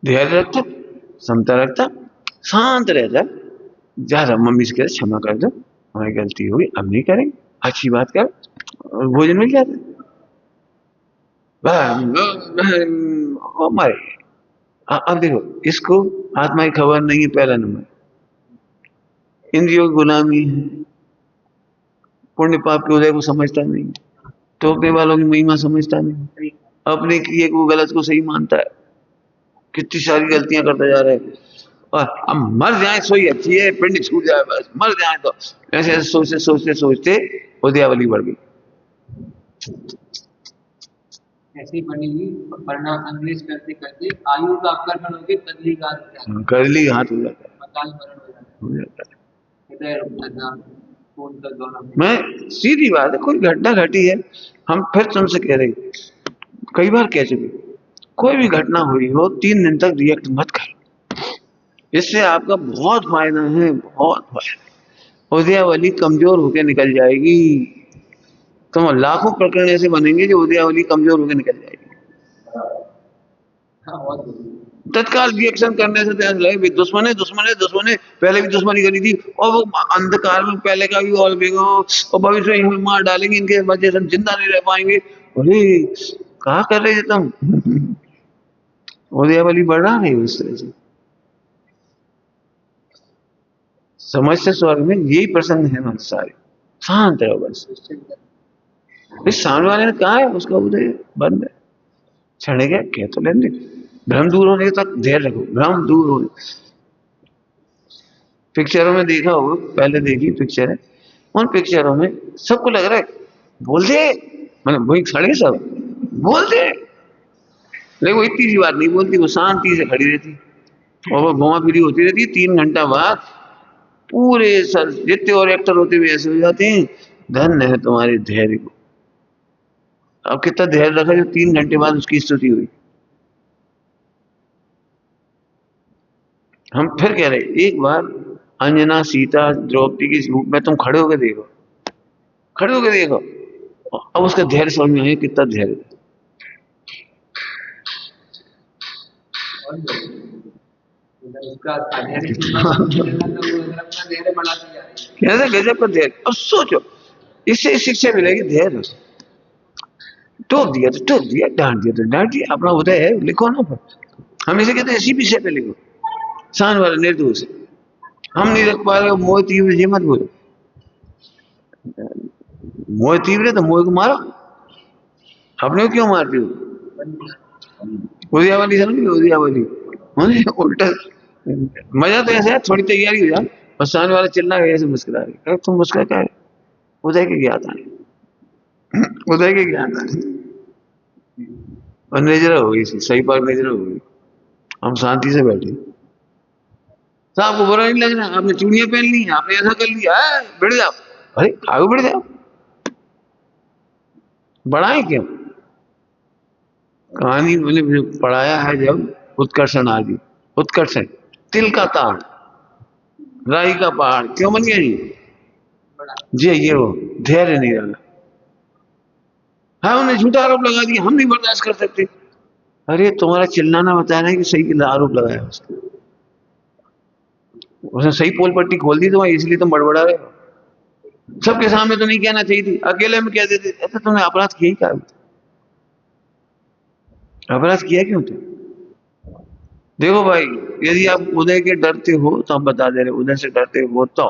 धैर्य रखता, समता रखता, शांत रहता, जा मम्मी से कहते क्षमा कर दो, हमारी गलती होगी, अब नहीं करेंगे, अच्छी बात कर, भोजन मिल जाता। मरे। अब देखो इसको आत्मा की खबर नहीं है, पहला नंबर। इंद्रियों की गुलामी है, पुण्य पाप के उदय को समझता नहीं, टोकने वालों की महिमा समझता नहीं, अपने किए को गलत को सही मानता है, कितनी सारी गलतियां करता जा रहा है, और हम मर जाए सो ही अच्छी है, पिंड छूट जाए बस, मर जाए तो, ऐसे ऐसे सोचते सोचते सोचते उदयावली बढ़ गई। ऐसी बनेगी, परिणाम संदेश करते करते आयु का अपकर्षण होकर कदली का करली हाथ हो जाता है। मैं सीधी बात है, कोई घटना घटी है, हम फिर तुमसे कह रहे, कई बार कह चुके, कोई भी घटना हुई हो 3 दिन तक रिएक्ट मत कर, इससे आपका बहुत फायदा है, बहुत फायदा। उदयावली कमजोर होकर निकल जाएगी, तुम लाखों प्रकरण ऐसे बनेंगे जो उदयावली कमजोर होकर निकल जाएगी। तत्काल रिएक्शन करने से लगे दुश्मन है, दुश्मन है, दुश्मन है, पहले भी दुश्मनी करी थी, और वो अंधकार में पहले का भी और बेगो, और भविष्य में मार डालेंगे, इनके वजह से जिंदा नहीं रह पाएंगे। अरे कहा कर रहे थे तुम? उदयावली बढ़ रहा नहीं उस तरह से। समझ से स्वर्ग में यही प्रसंग है, मत सारे शांत रहो बस। इस सामने वाले ने कहा है उसका उदय बंद है, छड़े गया कह तो लेने, भ्रम दूर होने तक धैर्य रखो, भ्रम दूर होने। पिक्चरों में देखा होगा, पहले देखी पिक्चर है, उन पिक्चरों में सबको लग रहा है बोल दे, मतलब वही खड़े सब बोल दे, लेकिन वो इतनी सी बात नहीं बोलती, वो शांति से खड़ी रहती, और वो घुमा फिरी होती रहती। 3 घंटा बाद पूरे सर जितने और एक्टर होते हुए ऐसे हो जाते हैं, धन्य है तुम्हारे धैर्य को, अब कितना धैर्य रखा जो 3 घंटे बाद उसकी स्तुति हुई। हम फिर कह रहे एक बार अंजना, सीता, द्रौपदी के रूप में तुम खड़े होकर देखो, खड़े होकर देखो। अब उसका धैर्य समझ में आया कितना धैर्य। कैसे गजब का धैर्य। अब सोचो इससे शिक्षा मिलेगी धैर्य। टोक दिया तो टोक दिया, डांट दिया तो डांट दिया, अपना उदय है लिखो ना। पर हम इसे कहते हैं इसी विषय पे लिखो, शान वाला निर्दोष। हम नहीं रख पा रहे मोह तीव्र, ये मत बोलो। मोह तीव्र तो मोह को मारो, अपने को क्यों मारते हो? उद्यावली समझ, उद्यावली उल्टा। मजा तो ऐसा है थोड़ी तैयारी हो जाए और सामने वाला चिल्ला गया ऐसे मुस्कुरा रहे, तुम मुस्कुरा क्या है? उदय के ज्ञाता है, उदय के ज्ञाता है। और नेजरा हो गई, सही बात नेजरा हो गई। हम शांति से बैठे, तो आपको बुरा नहीं लगना, आपने चूड़ियां पहन ली, आपने ऐसा कर लिया, बैठ जाओ। अरे आगे बढ़ जाओ, बढ़ाए क्यों? कहानी मैंने पढ़ाया है जब उत्कर्षण आदि, उत्कर्षण तिल का ताड़, राई का पहाड़ क्यों बन गया जी? ये वो धैर्य नहीं रहा। हाँ उन्हें झूठा आरोप लगा दिया, हम नहीं बर्दाश्त कर सकते। अरे तुम्हारा चिल्लाना बता रहा है कि सही आरोप लगाया उसने सही पोल पट्टी खोल दी, तो इसलिए तुम बड़बड़ा रहे हो। सबके सामने तो नहीं कहना चाहिए थी, अकेले में कह देते। ऐसा तुमने अपराध किया ही क्या? अपराध किया क्यों थे? देखो भाई, यदि आप उदय के डरते हो तो हम बता दे रहे, उदय से डरते हो तो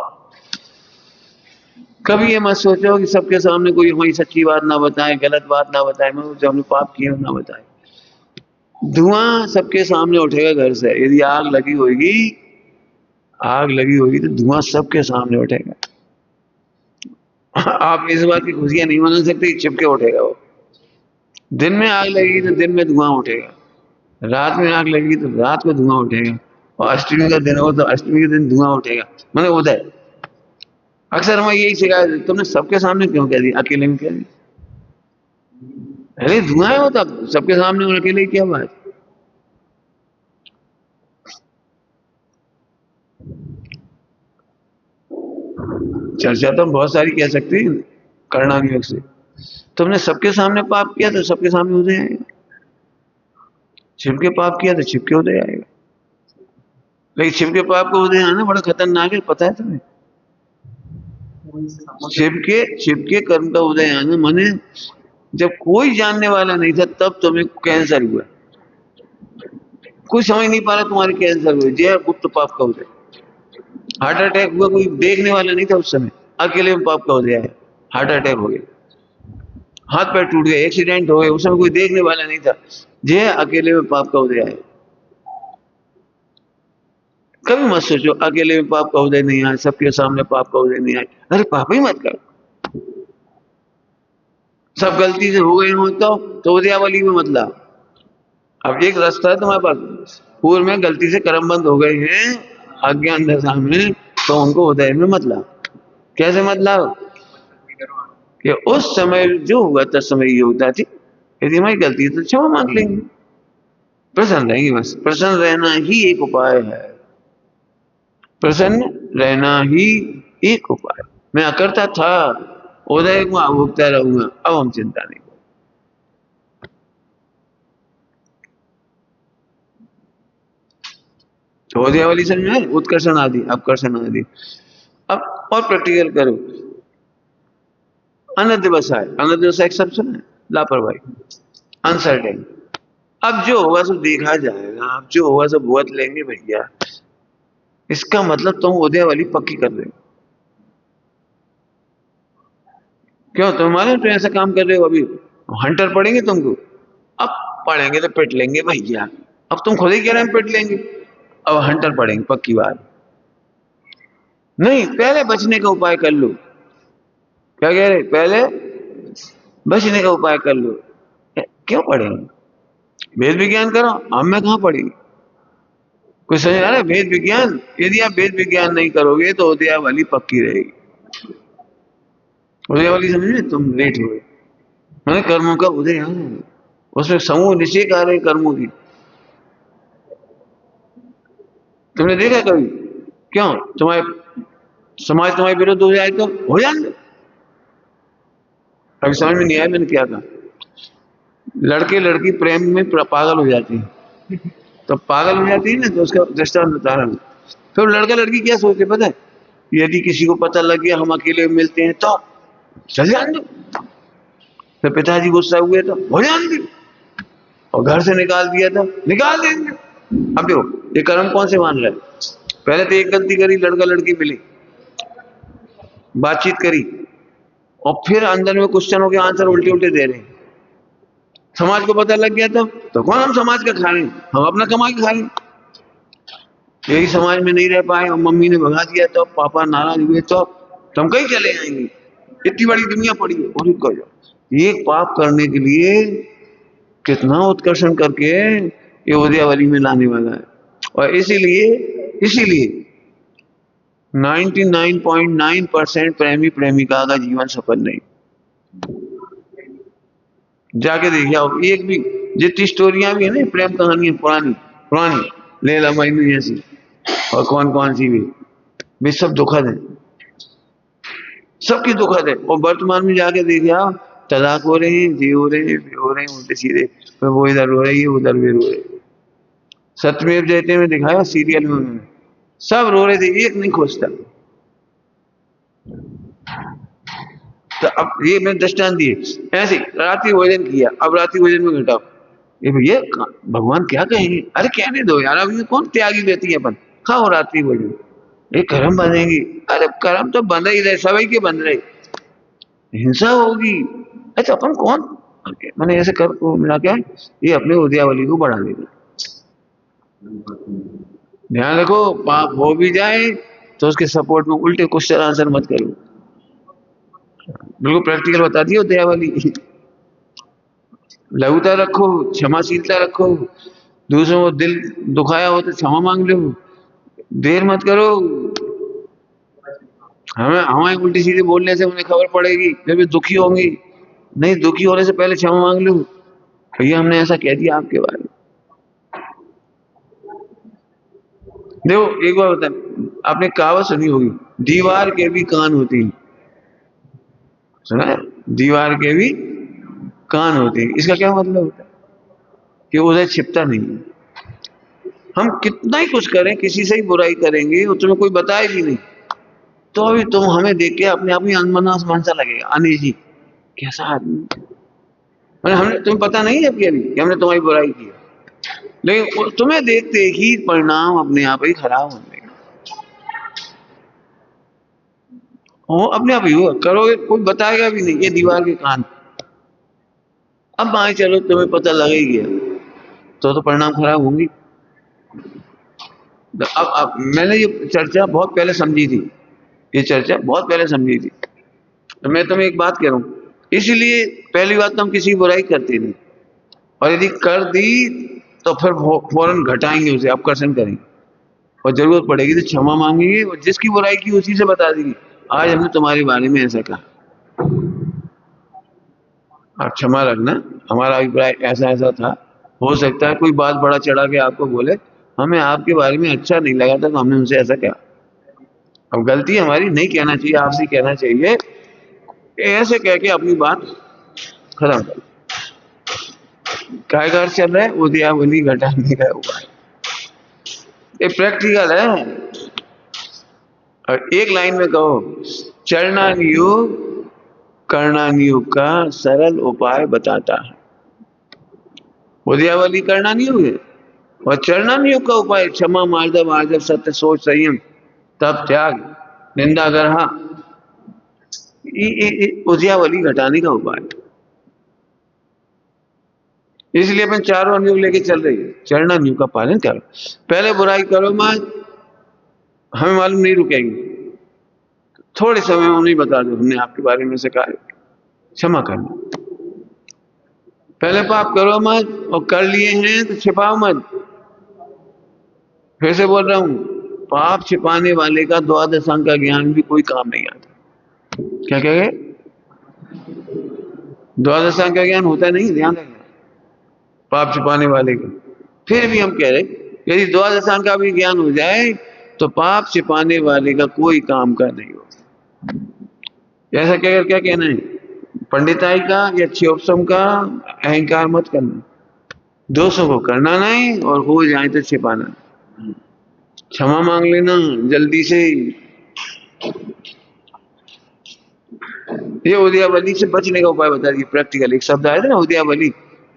कभी ये मत सोचो कि सबके सामने कोई हमारी सच्ची बात ना बताए, गलत बात ना बताए, जो हमने पाप किए ना बताए। धुआं सबके सामने उठेगा घर से, यदि आग लगी होगी, आग लगी होगी तो धुआं सबके सामने उठेगा। आप इस बात की खुशियां नहीं मना सकते, चिपके उठेगा वो। दिन में आग लगेगी तो दिन में धुआं उठेगा, रात में आग लगेगी तो रात को धुआं उठेगा, और अष्टमी का दिन हो तो अष्टमी के दिन धुआं उठेगा, मतलब उदय। अक्सर हमें यही शिकायत, तुमने सबके सामने क्यों कह दी, अकेले में कह दी? अरे धुआं है वो, तब सबके सामने और अकेले क्या बात? चर्चा तो हम बहुत सारी कह सकते हैं कर्णानुयोग से। तुमने सबके सामने पाप किया तो सबके सामने उदय आएगा, छिपके पाप किया तो छिपके उदय आएगा। लेकिन छिपके पाप को उदय आना बड़ा खतरनाक है, पता है तुम्हें? छिपके कर्म का उदय आना माने जब कोई जानने वाला नहीं था तब तुम्हें कैंसर हुआ, कोई समझ नहीं पा रहा तुम्हारे कैंसर हुए, जय गुप्त पाप का उदय। हार्ट अटैक हुआ, कोई देखने वाला नहीं था उस समय, अकेले में पाप का उदय आया, हार्ट अटैक हो गया, हाथ पैर टूट गए, एक्सीडेंट हो गए, उस समय कोई देखने वाला नहीं था, जय अकेले में पाप का उदय आया। कभी मत सोचो अकेले में पाप का उदय नहीं आए, सबके सामने पाप का उदय नहीं आए। अरे पाप ही मत कर, सब गलती से हो गए हो तो उदयावली में मतलब। अब एक रास्ता है तुम्हारे पास, पूर्व में गलती से कर्म बंद हो गए हैं अज्ञान दशा में, तो उनको उदय में मतलब। कैसे मतलब? कि उस समय जो हुआ था समय योग्यता थी, यदि हमारी गलती है तो क्षमा मांग लेंगे, प्रसन्न रहेंगे। बस प्रसन्न रहना ही एक उपाय है, प्रसन्न रहना ही एक उपाय। मैं अकर्ता था, उदय को भोगता रहूंगा, अब हम चिंता नहीं। तो उदयावली समझ में, उत्कर्षण आदि, अपकर्षण आदि। अब और प्रैक्टिकल करो। अनध्यवसाय, अनध्यवसाय एक शब्द सुना है, लापरवाही, अनसर्टेन। अब जो होगा सब देखा जाएगा, अब जो होगा सब भुगत लेंगे भैया, इसका मतलब तुम उदयावली पक्की कर रहे हो। क्यों? तुम मालूम तुम ऐसा काम कर रहे हो, अभी हंटर पड़ेंगे तुमको, अब पढ़ेंगे तो पिट लेंगे भैया। अब तुम खुद ही कह रहे हैं पिट लेंगे, अब हंटर पड़ेंगे पक्की बात नहीं। पहले बचने का उपाय कर लो। क्या कह रहे? पहले बचने का उपाय कर लो। क्यों पढ़ेंगे? वेद विज्ञान करो, हम में कहां पढ़ेंगे? कोई समझ आ रहा है? वेद विज्ञान, यदि आप वेद विज्ञान नहीं करोगे तो उदयावली पक्की रहेगी। उदयावली समझ में, तुम लेट हुए, मैंने कर्मों का उदय है, उसमें समूह निश्चय कार्य कर्मों की। तुमने देखा कभी? क्यों तुम्हारे समाज तुम्हारे विरुद्ध हो जाए तो हो जाए। अभी समझ में नहीं आया मैंने क्या कहा। लड़के लड़की प्रेम में पागल हो जाती है, तो पागल हो जाती है ना, तो उसका दृष्टांत बता रहा हूं। फिर लड़का लड़की क्या सोचते पता है? यदि किसी को पता लग गया हम अकेले मिलते हैं तो चल जाने दो। फिर पिताजी गुस्सा हुए तो हो जाने दो, और घर से निकाल दिया तो निकाल देंगे। अब देखो ये कर्म कौन से मान रहा है? पहले तो एक गलती करी, लड़का लड़की मिली, बातचीत करी, और फिर अंदर में क्वेश्चनों के आंसर उल्टे उल्टे दे रहे हैं। समाज को पता लग गया तो कौन हम समाज का खा रहे हैं? हम अपना कमा के खा रहे हैं। यही समाज में नहीं रह पाए और मम्मी ने भगा दिया तो पापा नाराज हुए तो हम कहीं चले जाएंगे। इतनी बड़ी दुनिया पड़ी है, और रुक जाओ। एक पाप करने के लिए कितना उत्कर्षण करके ये उद्यावली में लाने वाला है। और इसीलिए इसीलिए 99.9% प्रेमी प्रेमिका का जीवन सफल नहीं। जाके देखिए आप, एक भी जितनी स्टोरियां भी है ना प्रेम कहानियां पुरानी पुरानी, लैला मजनू जैसी और कौन कौन सी भी, वे सब दुखद है, सबकी दुखद है। और वर्तमान में जाके देखिए आप, तलाक हो रहे हैं, ये हो रहे हैं, वे हो रहे हैं, उल्टे सीधे। फिर वो इधर रो रही है, उधर भी रो रहे हैं। सत्यमेव जयते में दिखाया सीरियल में उन्होंने, सब रो रहे थे, एक नहीं खुश था। तो अब ये मैं दृष्टांत दिए ऐसे। रात्रि भोजन किया, अब रात्रि भोजन में घटाओ, ये भैया भगवान क्या कहेंगे? अरे कहने दो यार, अभी कौन त्यागी रहती है अपन, खाओ रात्रि भोजन, ये कर्म बनेगी। अरे कर्म तो बंध ही रहे, सभी के बंध रहे, हिंसा होगी। अच्छा अपन कौन, मैंने ऐसे कर को मिला क्या, ये अपने उद्यावली को बढ़ा देगा। ध्यान रखो, पाप हो भी जाए तो उसके सपोर्ट में उल्टे क्वेश्चन आंसर मत करो, बिल्कुल प्रैक्टिकल बता दिया उद्यावली। लघुता रखो, क्षमाशीलता रखो, दूसरों को दिल दुखाया हो तो क्षमा मांग लो, देर मत करो। हमें हमारे उल्टी सीधी बोलने से उन्हें खबर पड़ेगी, फिर भी दुखी होंगी। नहीं, दुखी होने से पहले क्षमा मांग लो, भैया हमने ऐसा कह दिया आपके बारे में। देखो एक बार बता, आपने कहावत सुनी होगी, दीवार के भी कान होती है। सुना है? दीवार के भी कान होते हैं। इसका क्या मतलब होता है? कि उधर छिपता नहीं है। हम कितना ही कुछ करें, किसी से ही बुराई करेंगे और तुम्हें कोई बताए भी नहीं, तो अभी तुम हमें देख के अपने आप ही अनमना मन सा लगेगा, अनईजी, कैसा आदमी। मैंने हमने तुम्हें पता नहीं है अभी कि हमने तुम्हारी बुराई की, लेकिन तुम्हें देखते ही परिणाम अपने आप ही खराब होने लगेगा। वो अपने आप ही हुआ करोगे, कोई बताएगा भी नहीं, ये दीवार के कान। अब मान चलो तुम्हें पता लग ही गया तो परिणाम खराब होंगी। अब मैंने ये चर्चा बहुत पहले समझी थी, ये चर्चा बहुत पहले समझी थी। तो मैं तुम्हें एक बात कह रहा हूं, इसीलिए पहली बात तो हम किसी की बुराई करते नहीं, और यदि कर दी तो फिर फौरन घटाएंगे उसे, अपकर्षण करेंगे, और जरूरत पड़ेगी तो क्षमा मांगेंगे, और जिसकी बुराई की उसी से बता देंगे, आज हमने तुम्हारे बारे में ऐसा कहा, आप क्षमा रखना, हमारा अभिप्राय ऐसा ऐसा था। हो सकता है कोई बात बड़ा चढ़ा के आपको बोले, हमें आपके बारे में अच्छा नहीं लगा था तो हमने उनसे ऐसा कहा। अब गलती हमारी नहीं कहना चाहिए, आपसे कहना चाहिए, ऐसे कह के अपनी बात खत्म कर। काय घर चल रहा है, उद्यावली घटाने का उपाय, ये प्रैक्टिकल है। और एक लाइन में कहो, चरणानुयोग कर्णानुयोग का सरल उपाय बताता है। उद्यावली कर्णानुयोग है, और चरणानुयोग का उपाय क्षमा मार्दव आर्जव सत्य सोच संयम तप त्याग निंदा ग्रहा, उद्यावली घटाने का उपाय। इसलिए अपन चारों अनुयोग लेके चल रही है। चरणानुयोग का पालन करो, पहले बुराई करो मत, हमें मालूम नहीं रुकेंगे, थोड़े समय में नहीं बता दो हमने आपके बारे में से कहा, क्षमा करना। पहले पाप करो मत, और कर लिए हैं तो छिपाओ मत। फिर से बोल रहा हूं, पाप छिपाने वाले का द्वादश अंग का ज्ञान भी कोई काम नहीं आता। क्या कह गए? द्वादशांग का ज्ञान होता नहीं, ध्यान रखना, पाप छिपाने वाले का। फिर भी हम कह रहे यदि द्वादशांग का भी ज्ञान हो जाए तो पाप छिपाने वाले का कोई काम का नहीं होता। ऐसा कहकर क्या कहना है, पंडिताई का या क्षोभसम का अहंकार मत करना, दोषों को करना नहीं और हो जाए तो छिपाना। क्षमा मांग लेना जल्दी से। ये उद्यावली से बचने का उपाय बता दिए प्रैक्टिकल। एक शब्द आया था ना उद्यावली,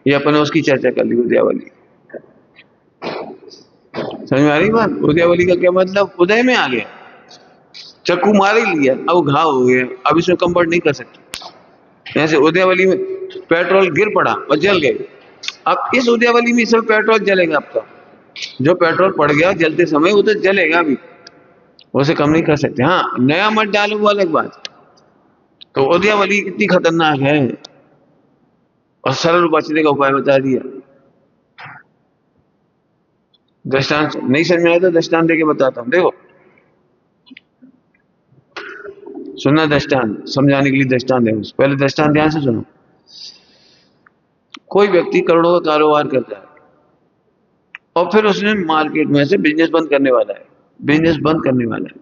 ये अपन उसकी चर्चा कर ली। उद्यावली समझ में आ रही बात? उद्यावली का क्या मतलब, उदय में आ गया, चक्कू मार ही लिया, अब घाव हो गया, अब इसमें कंफर्ट नहीं कर सकते। ऐसे उद्यावली में पेट्रोल गिर पड़ा और जल गए, अब इस उद्यावली में सब पेट्रोल जलेगा आपका। जो पेट्रोल पड़ गया जलते समय वो तो जलेगा, अभी उसे कम नहीं कर सकते। हाँ, नया मत डालो वो अलग बात। तो उद्यावली कितनी खतरनाक है, और सरल बचने का उपाय बता दिया। दृष्टांत नहीं समझ में आया तो दृष्टांत देके बताता हूं। देखो सुनना, दृष्टांत समझाने के लिए दृष्टांत है। पहले दृष्टांत ध्यान से सुनो। कोई व्यक्ति करोड़ों का कारोबार करता है और फिर उसने मार्केट में से बिजनेस बंद करने वाला है, बिजनेस बंद करने वाला है।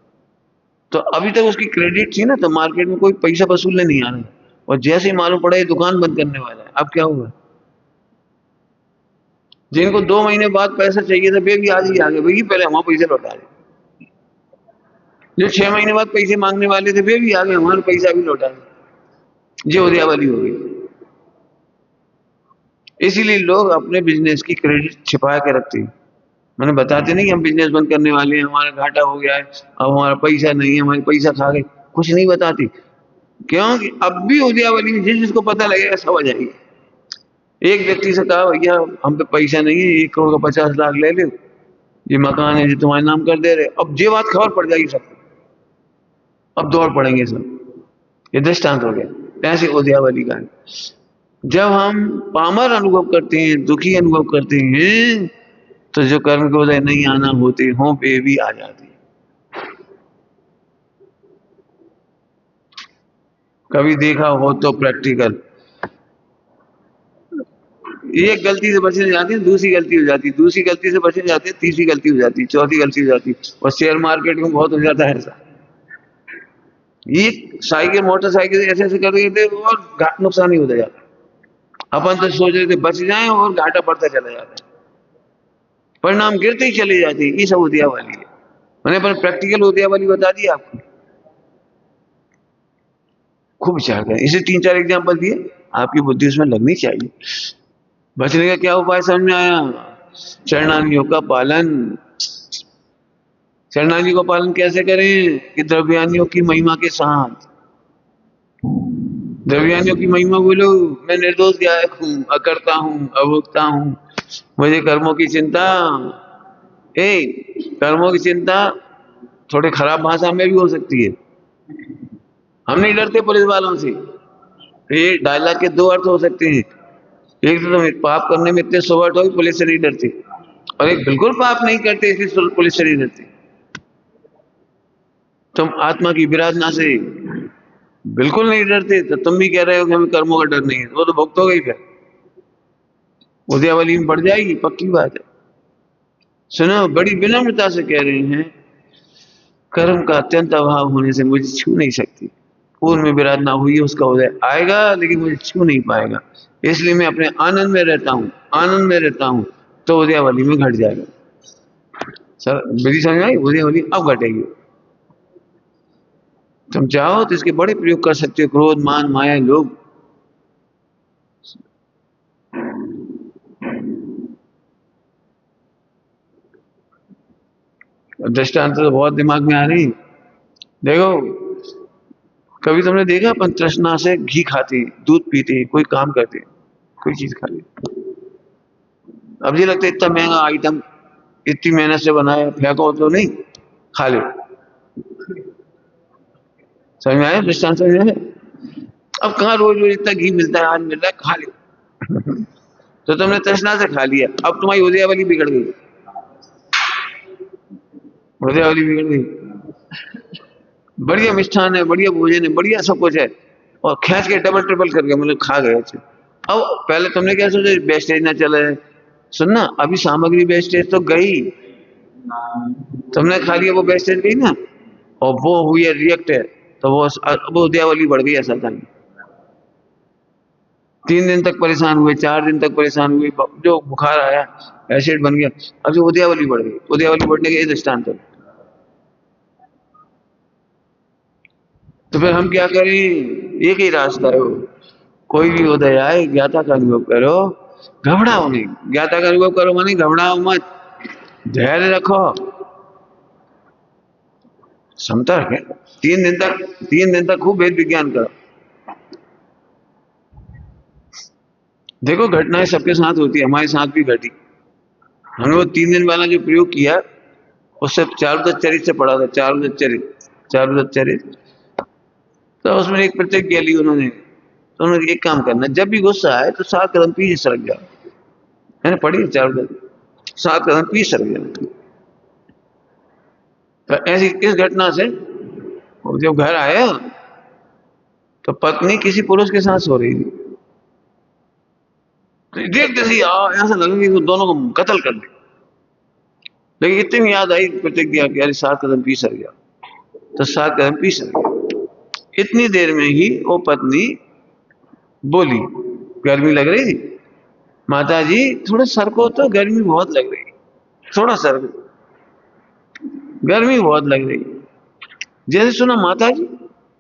तो अभी तक उसकी क्रेडिट थी ना, तो मार्केट में कोई पैसा वसूलने नहीं आ रहा, और जैसे ही मालूम पड़ा ये दुकान बंद करने वाला है, अब क्या हुआ? जिनको 2 महीने बाद पैसा चाहिए था वे भी आज ही आ गए, भैया पहले हमारा पैसा लौटा दे। जो 6 महीने बाद पैसे मांगने वाले थे वे भी आ गए, हमारा पैसा भी लौटा दे। जो उद्यावली हो गई। इसीलिए लोग अपने बिजनेस की क्रेडिट छिपा के रखते हैं। मैंने बताते नहीं कि हम बिजनेस बंद करने वाले हैं, हमारा घाटा हो गया है, अब हमारा पैसा नहीं है, हमारे पैसा खा गए, कुछ नहीं बताती। क्योंकि अब भी उद्यावली में जिसको पता लगेगा सब आ जाएगी। एक व्यक्ति से कहा भैया हम पे पैसा नहीं है, 1 करोड़ का 50 लाख ले लो, ये मकान है जो तुम्हारे नाम कर दे रहे। अब ये बात खबर पड़ जाएगी सबको, अब दौड़ पड़ेंगे सब। ये दृष्टांत हो गया। ऐसे उद्यावली का है। जब हम पामर अनुभव करते हैं, दुखी अनुभव करते हैं, तो जो कर्म के उदय नहीं आना होते हों वे भी आ जाते हैं। कभी देखा हो तो प्रैक्टिकल। एक गलती से बचने जाते हैं, दूसरी गलती हो जाती है, दूसरी गलती से बचने जाते हैं, तीसरी गलती हो जाती है, चौथी गलती हो जाती है। और शेयर मार्केट में बहुत हो जाता है ऐसा। ये साइकिल मोटरसाइकिल ऐसे ऐसे कर रहे थे और नुकसान ही होता जाता। अपन तो सोच रहे थे बच जाएं और घाटा बढ़ता चला जाता है, परिणाम गिरते ही चले जाते हैं। ये सब उद्यावली है। मैंने अपन प्रैक्टिकल उद्यावली बता दी आपको, खूब विचार करें। इसे 3-4 एग्जाम्पल दिए, आपकी बुद्धि उसमें लगनी चाहिए। बचने का क्या उपाय समझ में आया? चरणानियों का पालन। चरणानियों का पालन कैसे करें? कि द्रव्यानियों की महिमा के साथ। द्रव्यानियों की महिमा बोलो, मैं निर्दोष गायक हूं, अकर्ता हूं, अभोक्ता हूं, मुझे कर्मों की चिंता। कर्मों की चिंता थोड़े खराब भाषा में भी हो सकती है। हम नहीं डरते पुलिस वालों से। ये डायलॉग के 2 अर्थ हो सकते हैं। एक तो तुम पाप करने में इतने सोवट हो पुलिस से नहीं डरते, और एक बिल्कुल पाप नहीं करते इसलिए पुलिस से नहीं डरते। तुम आत्मा की विराधना से बिल्कुल नहीं डरते, तो तुम भी कह रहे हो कि हमें कर्मों का डर नहीं है, वो तो भुगतोगे ही। फिर उद्यावली में बढ़ जाएगी, पक्की बात है। सुनो, बड़ी विनम्रता से कह रहे हैं, कर्म का अत्यंत अभाव होने से मुझे छू नहीं सकती। पूर्व में विराधना हुई है, उसका उदय आएगा लेकिन मुझे छू नहीं पाएगा, इसलिए मैं अपने आनंद में रहता हूं, आनंद में रहता हूं। तो उद्यावली में घट जाएगा। सर विधि समझ आई? उद्यावली अब घटेगी। तुम चाहो तो इसके बड़े प्रयोग कर सकते हो, क्रोध, मान, माया, लोभ। दृष्टांत तो बहुत दिमाग में आ रही। देखो, कभी तुमने देखा अपन तृष्णा से घी खाते, दूध पीते, कोई काम करते, कोई चीज खा ली, अब ये लगता है इतना महंगा आइटम, इतनी मेहनत से बनाया, फेंको तो नहीं, खा लो। समझ में आया दृष्टांत? समझ में आया? अब कहाँ रोज रोज इतना घी मिलता है, आज मिल रहा है, खा लो। तो तुमने तृष्णा से खा लिया, अब तुम्हारी उद्यावली बिगड़ गई। उद्यावली बिगड़ गई। बढ़िया मिष्ठान है, बढ़िया भोजन है, बढ़िया सब कुछ है, और खींच के डबल ट्रिपल करके मतलब खा गए थे। अब पहले तुमने क्या सोचा वेस्टेज ना चले, सुनना अभी सामग्री वेस्टेज तो गई, तुमने खा लिया वो वेस्टेज गई ना, और वो हुई है रिएक्ट है, तो वो उद्यावली बढ़ गई असल में। 3 दिन तक परेशान हुए, 4 दिन तक परेशान हुए, जो बुखार आया एसिड बन गया, अब जो उद्यावली बढ़ गई, उद्यावली बढ़ने के ये दृष्टांत है। तो फिर हम क्या करें, एक ही रास्ता है, कोई भी उदय आए ज्ञाता का अनुभव करो, घबराओ नहीं, ज्ञाता का अनुभव करो माने घबराओ मत, धैर्य रखो, क्षमता रखे। 3 दिन तक खूब वेद विज्ञान करो। देखो घटनाएं सबके साथ होती है, हमारे साथ भी घटी। हमने वो 3 दिन वाला जो प्रयोग किया उससे चारुदत्त चरित से पढ़ा था, चारुदत्त चरित, तो उसमें एक प्रतिज्ञा ली उन्होंने, तो उन्होंने एक काम करना, जब भी गुस्सा आए तो 7 कदम पीछे सरक जाओ। मैंने पढ़ी चारुदत्त, 7 कदम पीछे सरक जाओ। तो ऐसी इस घटना से जब घर आया तो पत्नी किसी पुरुष के साथ सो रही थी, तो देखते ही ऐसा लगा कि वो दोनों को कत्ल कर दे, लेकिन इतनी याद आई प्रतिज्ञा की, अरे 7 कदम पीछे सर गया, तो 7 कदम पीछे सर गया। इतनी देर में ही वो पत्नी बोली, गर्मी लग रही थी, माता जी थोड़ा सर को तो गर्मी बहुत लग रही, थोड़ा सर गर्मी बहुत लग रही। जैसे सुना माता जी,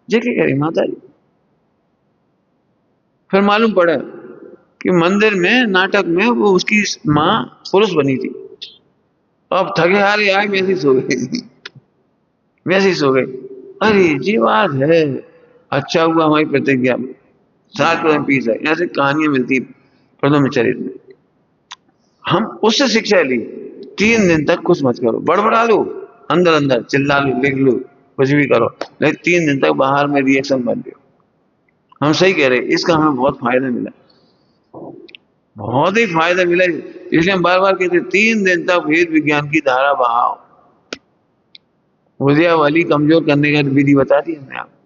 जैसे कह रही माता जी, फिर मालूम पड़ा कि मंदिर में नाटक में वो उसकी माँ पुरुष बनी थी, अब थके हारे आए वैसे सो गई, वैसे सो गई। अरे जी बात है, अच्छा हुआ हमारी प्रतिज्ञा में 7 कदम पीछे। ऐसे कहानियां मिलती प्रथम चरित्र में। हम उससे शिक्षा ली, 3 दिन तक कुछ मत करो, बड़बड़ा लो अंदर अंदर, चिल्ला लो, लिख लो, कुछ भी करो, लेकिन 3 दिन तक बाहर में रिएक्शन मत दो। हम सही कह रहे, इसका हमें बहुत फायदा मिला, बहुत ही फायदा मिला, इसलिए हम बार बार कहते 3 दिन तक वेद विज्ञान की धारा बहाओ। उद्यावली कमजोर करने का विधि बता दी हमने आपको।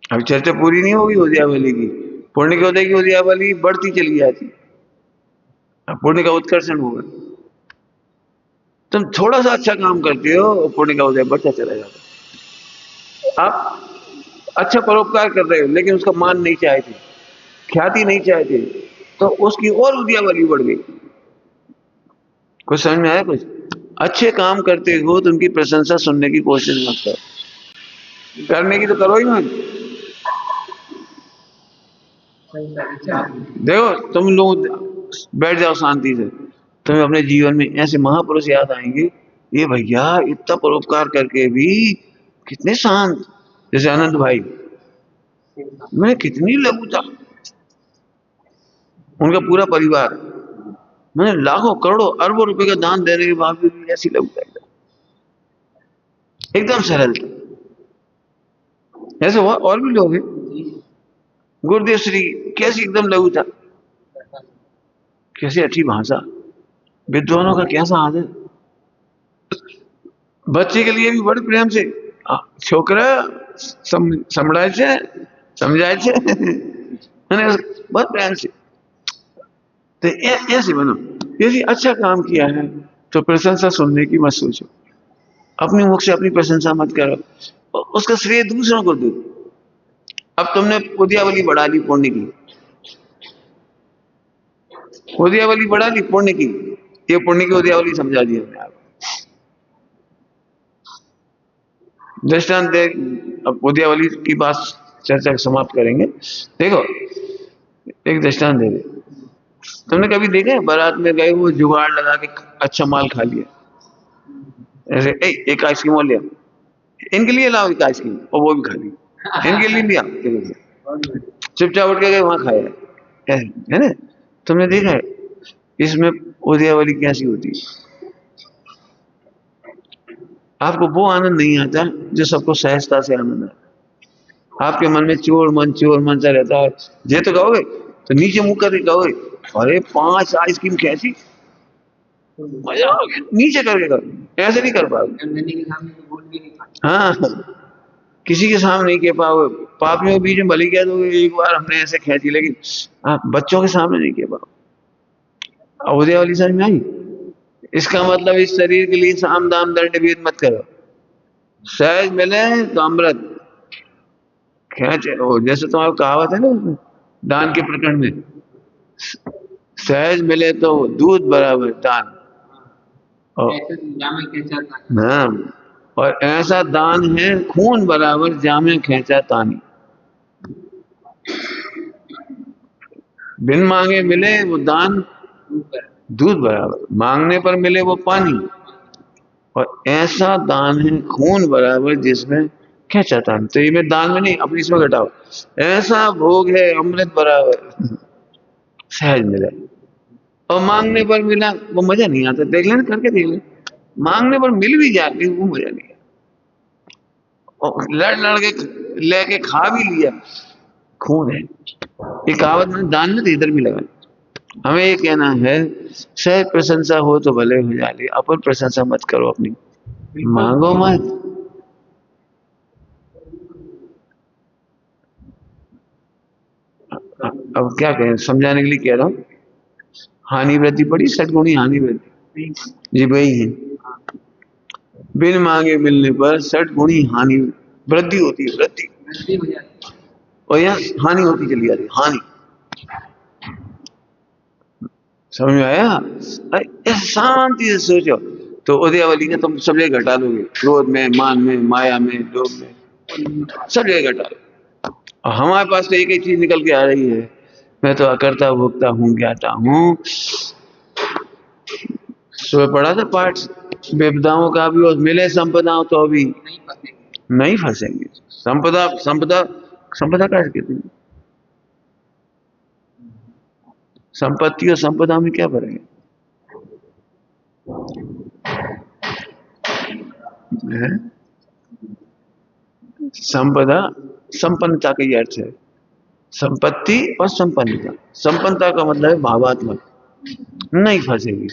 अभी चर्चा पूरी नहीं होगी उद्यावली की, पुण्य के उदय की उद्यावली बढ़ती चली जाती, पुण्य का उत्कर्षण होगा। तुम थोड़ा सा अच्छा काम करते हो, पुण्य का उदय बढ़ता चला जाता। आप अच्छा परोपकार कर रहे हो लेकिन उसका मान नहीं चाहते, ख्याति नहीं चाहते, तो उसकी और उद्यावली बढ़ गई। कुछ समझ में आया? कुछ अच्छे काम करते हो तो उनकी प्रशंसा सुनने की कोशिश मत करो, करने की तो करो ही मत। देखो तुम लोग बैठ जाओ शांति से, तुम्हें अपने जीवन में ऐसे महापुरुष याद आएंगे, ये भैया इतना परोपकार करके भी कितने शांत, जैसे आनंद भाई, मैं कितनी लघुता, उनका पूरा परिवार, मैंने लाखों करोड़ों अरबों रुपए का दान देने के बावजूद भी ऐसी लघुता, एकदम सरल। ऐसे हुआ और भी लोग हैं, गुरुदेव श्री कैसी एकदम लघुता, कैसी अच्छी भाषा, विद्वानों का कैसा आदर, बच्चे के लिए भी बड़े प्रेम से, छोकरा समझाए बहुत प्रेम से। तो ऐसे बनो, यदि अच्छा काम किया है तो प्रशंसा सुनने की मत सोचो, अपने मुख से अपनी प्रशंसा मत करो, उसका श्रेय दूसरों को दो। अब तुमने उद्यावली बढ़ा ली पुण्य की, उद्यावली बढ़ा ली पुण्य की, ये पुण्य की उद्यावली समझा दी हमने आपको। दृष्टांत दे, अब उद्यावली की बात चर्चा समाप्त करेंगे। देखो एक दृष्टांत दे दे, तुमने कभी देखा बारात में गए वो जुगाड़ लगा के अच्छा माल खा लिया, ऐसे एक आइसक्रीम और लिया, इनके लिए लाओ एक आइसक्रीम, और वो भी खा ली, इनके लिए लिया, चुपचाप उठ के गए वहां खाया, है ना? तुमने देखा है इसमें उद्यावली कैसी होती है? आपको वो आनंद नहीं आता जो सबको सहजता से आनंद आता। आपके मन में चोर मन सा रहता है, जे तो कहोगे तो नीचे मुंह करके कहोगे, अरे 5 आइसक्रीम कैसी, मजा आ गया, नीचे करके करो, ऐसे नहीं कर पाओगे। नंदी के सामने तो बोल भी नहीं पाते। हाँ, किसी के सामने नहीं कह पाओगे, पापियों के बीच में भली कह दोगे एक बार हमने ऐसे खींची, लेकिन आप बच्चों के सामने नहीं कह पाओगे। अवधि वाली समझ में आई? इसका मतलब इस शरीर के लिए साम दाम दंड भेद मत करो, सहज मिले तो अमृत खींचे। वो जैसे तुम्हारी कहावत है ना दान के प्रकरण में, सहज मिले तो दूध बराबर दान, और ऐसे जामे के चलता हाँ, और ऐसा दान है खून बराबर जामे खींचा तानी। बिन मांगे मिले वो दान ऊपर दूध बराबर, मांगने पर मिले वो पानी, और ऐसा दान है खून बराबर जिसमें खींचा तानी। तो ये में दान में नहीं, अपनी इसमें घटाओ, ऐसा भोग है अमृत बराबर सहज मिले, और मांगने पर मिला वो मजा नहीं आता। देख लेना, करके देख ले, मांगने पर मिल भी जाती वो मजा नहीं आता। और लड़ लड़ के लेके खा भी लिया, खून है। ये कहावत में दान में तो इधर भी लगा। हमें ये कहना है सहज प्रशंसा हो तो भले हो जाए, अपन प्रशंसा मत करो अपनी, मांगो मत। अब क्या कहें, समझाने के लिए कह रहा हूँ। हानि वृद्धि पड़ी, सटगुणी हानि वृद्धि जी वही है। बिन मांगे मिलने पर सठ गुणी हानि वृद्धि होती है, वृद्धि, नंदी हो जाती है। और यहाँ हानि होती चली जा रही, हानि। समझ में आया? ऐसे शांति से सोचो तो उदयावली का तुम सब जगह घटा लोगे, क्रोध में, मान में, माया में, लोभ में, सब जगह घटा लो। और हमारे पास तो एक ही चीज निकल के आ रही है, मैं तो अकर्ता भोक्ता हूँ, ज्ञाता हूँ। सुबह पढ़ा था पाठ, विपदाओं का भी और मिले संपदाओं तो भी नहीं फंसेंगे। नहीं फंसेंगे। संपदा संपदा संपदा कैसे कहते हैं? संपत्ति और संपदा में क्या फर्क है? संपदा संपन्नता का ही अर्थ है, संपत्ति और संपन्नता। संपन्नता का मतलब है भावात्मक, नहीं फंसेगी।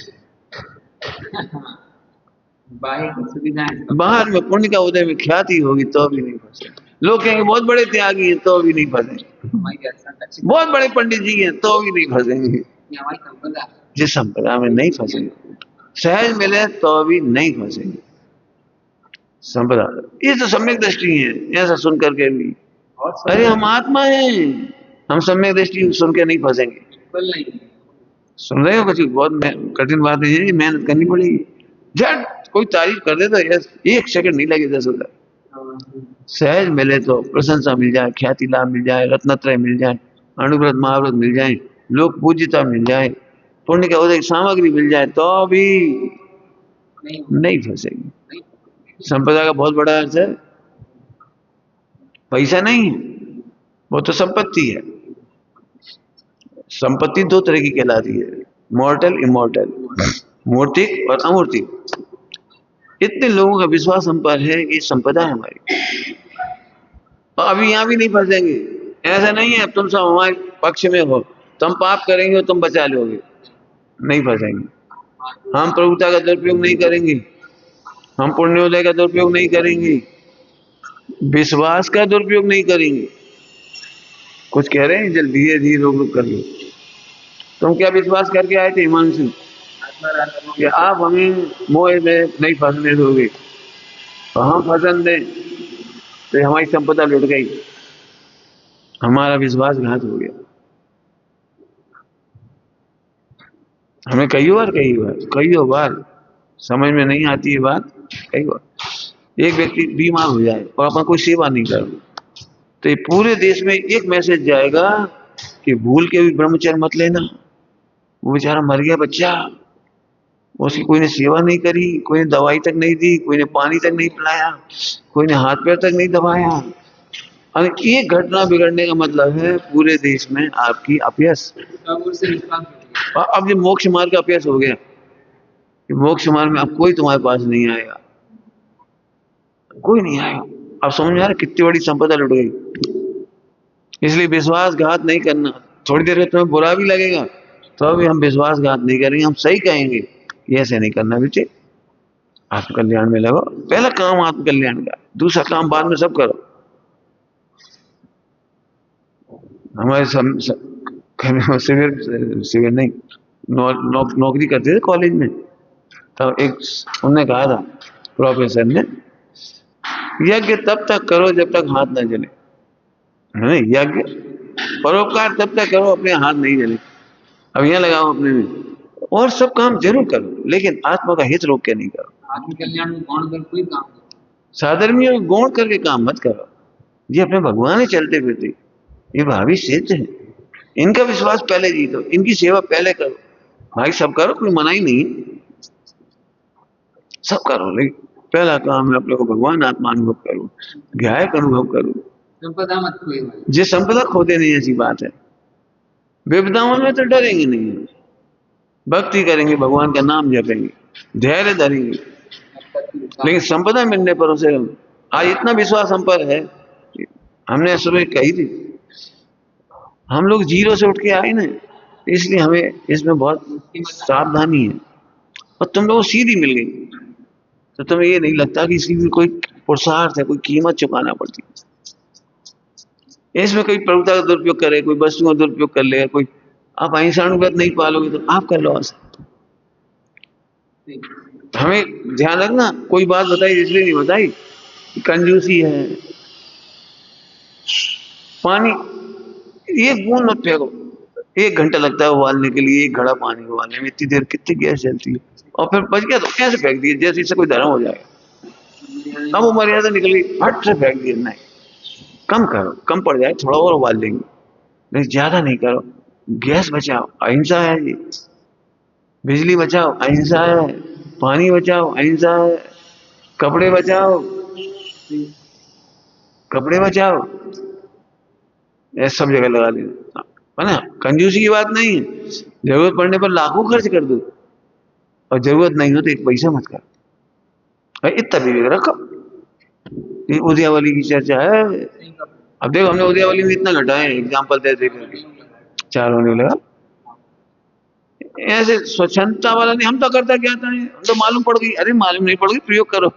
बाहर की सुविधाएं बाहर में पुण्य का उदय में ख्याति होगी तो भी नहीं फंसेगी। लोग कहेंगे बहुत बड़े त्यागी हैं तो भी नहीं फंसेंगे, हमारी अच्छी बहुत बड़े पंडित जी हैं तो भी नहीं फंसेंगे। हमारी संपदा जिस संपदा में नहीं फंसेंगे, सहज मिले तो भी नहीं फंसेंगे। संपदा, ये तो सम्यक दृष्टि है, ऐसा सुन करके भी और अरे हम आत्मा हैं, हम सम्यक दृष्टि सुन के नहीं फंसेंगे। बिल्कुल नहीं। सुन रहे हो? कुछ बहुत कठिन बात है, मेहनत करनी पड़ेगी। झट कोई तारीफ कर दे तो एक सेकंड नहीं लगे 10,000। सहज मिले तो प्रशंसा मिल जाए, ख्याति लाभ मिल जाए, रत्नत्रय मिल जाए, अनुव्रत महाव्रत मिल जाए, लोक पूज्यता मिल जाए, पुण्य का उदय सामग्री मिल जाए तो भी नहीं फंसेगी। संपदा का बहुत बड़ा अर्थ है पैसा नहीं है, वो तो संपत्ति है। संपत्ति दो तरह की कहलाती है, मॉर्टल इमॉर्टल, मूर्तिक और अमूर्तिक। इतने लोगों का विश्वास हम पर है कि संपदा है हमारी, और अभी यहां भी नहीं फंसेंगे। ऐसा नहीं है तुम सब हमारे पक्ष में हो, तुम पाप करेंगे और तुम बचा लोगे, नहीं फंसेंगे। हम प्रभुता का दुरुपयोग नहीं करेंगे, हम पुण्योदय का दुरुपयोग नहीं करेंगे, विश्वास का दुरुपयोग नहीं करेंगे। कुछ कह रहे हैं जल्दी धीरे धीरे रोक रोक कर लो। तुम क्या विश्वास करके आए थे हिमांशु कि आप हमें मोह में नहीं फंसने दोगे, तो हम फंसन दें तो हमारी संपदा लुट गई, हमारा विश्वासघात हो गया। हमें कई बार समझ में नहीं आती है बात। कई बार एक व्यक्ति बीमार हो जाए और अपन कोई सेवा नहीं कर, तो ये पूरे देश में एक मैसेज जाएगा कि भूल के भी ब्रह्मचर्य मत लेना, वो बेचारा मर गया बच्चा, उसकी कोई ने सेवा नहीं करी, कोई ने दवाई तक नहीं दी, कोई ने पानी तक नहीं पिलाया, कोई ने हाथ पैर तक नहीं दबाया। और एक घटना बिगड़ने का मतलब है पूरे देश में आपकी अपयश। और अब ये मोक्ष मार्ग का अपयश हो गया कि मोक्ष मार्ग में अब कोई तुम्हारे पास नहीं आएगा, कोई नहीं आएगा। अब समझ में आ रहा कितनी बड़ी संपदा लुट गई। इसलिए विश्वासघात नहीं करना। थोड़ी देर में तुम्हें बुरा भी लगेगा तो अभी हम विश्वासघात नहीं करेंगे, हम सही कहेंगे ये ऐसे नहीं करना बेटे, आत्मकल्याण में लगो। पहला काम आत्मकल्याण का, दूसरा काम बाद में सब करो। हमारे सिविल नहीं, नौकरी करते थे कॉलेज में, तब एक उन्होंने कहा था प्रोफेसर ने, यज्ञ तब तक करो जब तक हाथ ना जले, है ना? यज्ञ परोपकार तब तक करो अपने हाथ नहीं जले। अब यहाँ लगाओ अपने में, और सब काम जरूर करो लेकिन आत्मा का हित रोक के नहीं करो। आत्मकल्याण में गौण कर कोई काम नहीं, साधर्मियों में गौण करके काम मत करो। ये अपने भगवान ही चलते फिरते, ये भावी सिद्ध है, इनका विश्वास पहले जीतो, इनकी सेवा पहले करो। भाई सब करो, कोई मना ही नहीं, सब करो, लेकिन पहला काम है अपने को भगवान आत्मा अनुभव करो, गायक अनुभव करो। संपदा मत खोए भाई। जे संपदा खोते नहीं, ऐसी बात है। विपदाओं में तो डरेंगे नहीं, भक्ति करेंगे, भगवान का नाम जपेंगे, धैर्य धरेंगे, लेकिन संपदा मिलने पर उसे आज इतना विश्वास हम पर है, हमने सुबह कही थी, हम लोग जीरो से उठ के आए ना, इसलिए हमें इसमें बहुत सावधानी है, और तुम लोगों को सीधी मिल गई तो तुम्हें ये नहीं लगता कि इसकी भी कोई पुरुषार्थ है, कोई कीमत चुकाना पड़ती है। इसमें कोई प्रभुता का दुरुपयोग करे, कोई वस्तु का दुरुपयोग कर लेगा, कोई आप अहिंसानुगत नहीं पालोगे तो आप कर लो ऐसा। हमें ध्यान रखना, कोई बात बताई इसलिए नहीं बताई, कंजूसी है, पानी एक बूंद मत फेंको, 1 घंटा लगता है उबालने के लिए, 1 घड़ा पानी उबालने में इतनी देर कितनी गैस जलती है, और फिर बच गया तो कैसे फेंक दिए जैसे इससे कोई धर्म हो जाएगा। अब वो मर्यादा निकल गई, हट से फेंक दिए। नहीं, कम करो, कम पड़ जाए थोड़ा और उबाल लेंगे, लेकिन ज्यादा नहीं करो। गैस बचाओ, अहिंसा है ये। बिजली बचाओ, अहिंसा है। पानी बचाओ, अहिंसा है। कपड़े बचाओ, कपड़े बचाओ, ये सब जगह लगा देना, है ना? कंजूसी की बात नहीं है, जरूरत पड़ने पर लाखों खर्च कर दो, और जरूरत नहीं हो तो 1 पैसा मत कर, इतना विवेक रखो। ये उद्यावली की चर्चा है। अब देखो हमने उद्यावली में इतना घटाए, एग्जाम्पल दे करके 4 होने लगा। ऐसे स्वच्छता वाला नहीं, हम तो करता क्या था, हम तो मालूम पड़ गई, अरे मालूम नहीं पड़ गई, प्रयोग करो।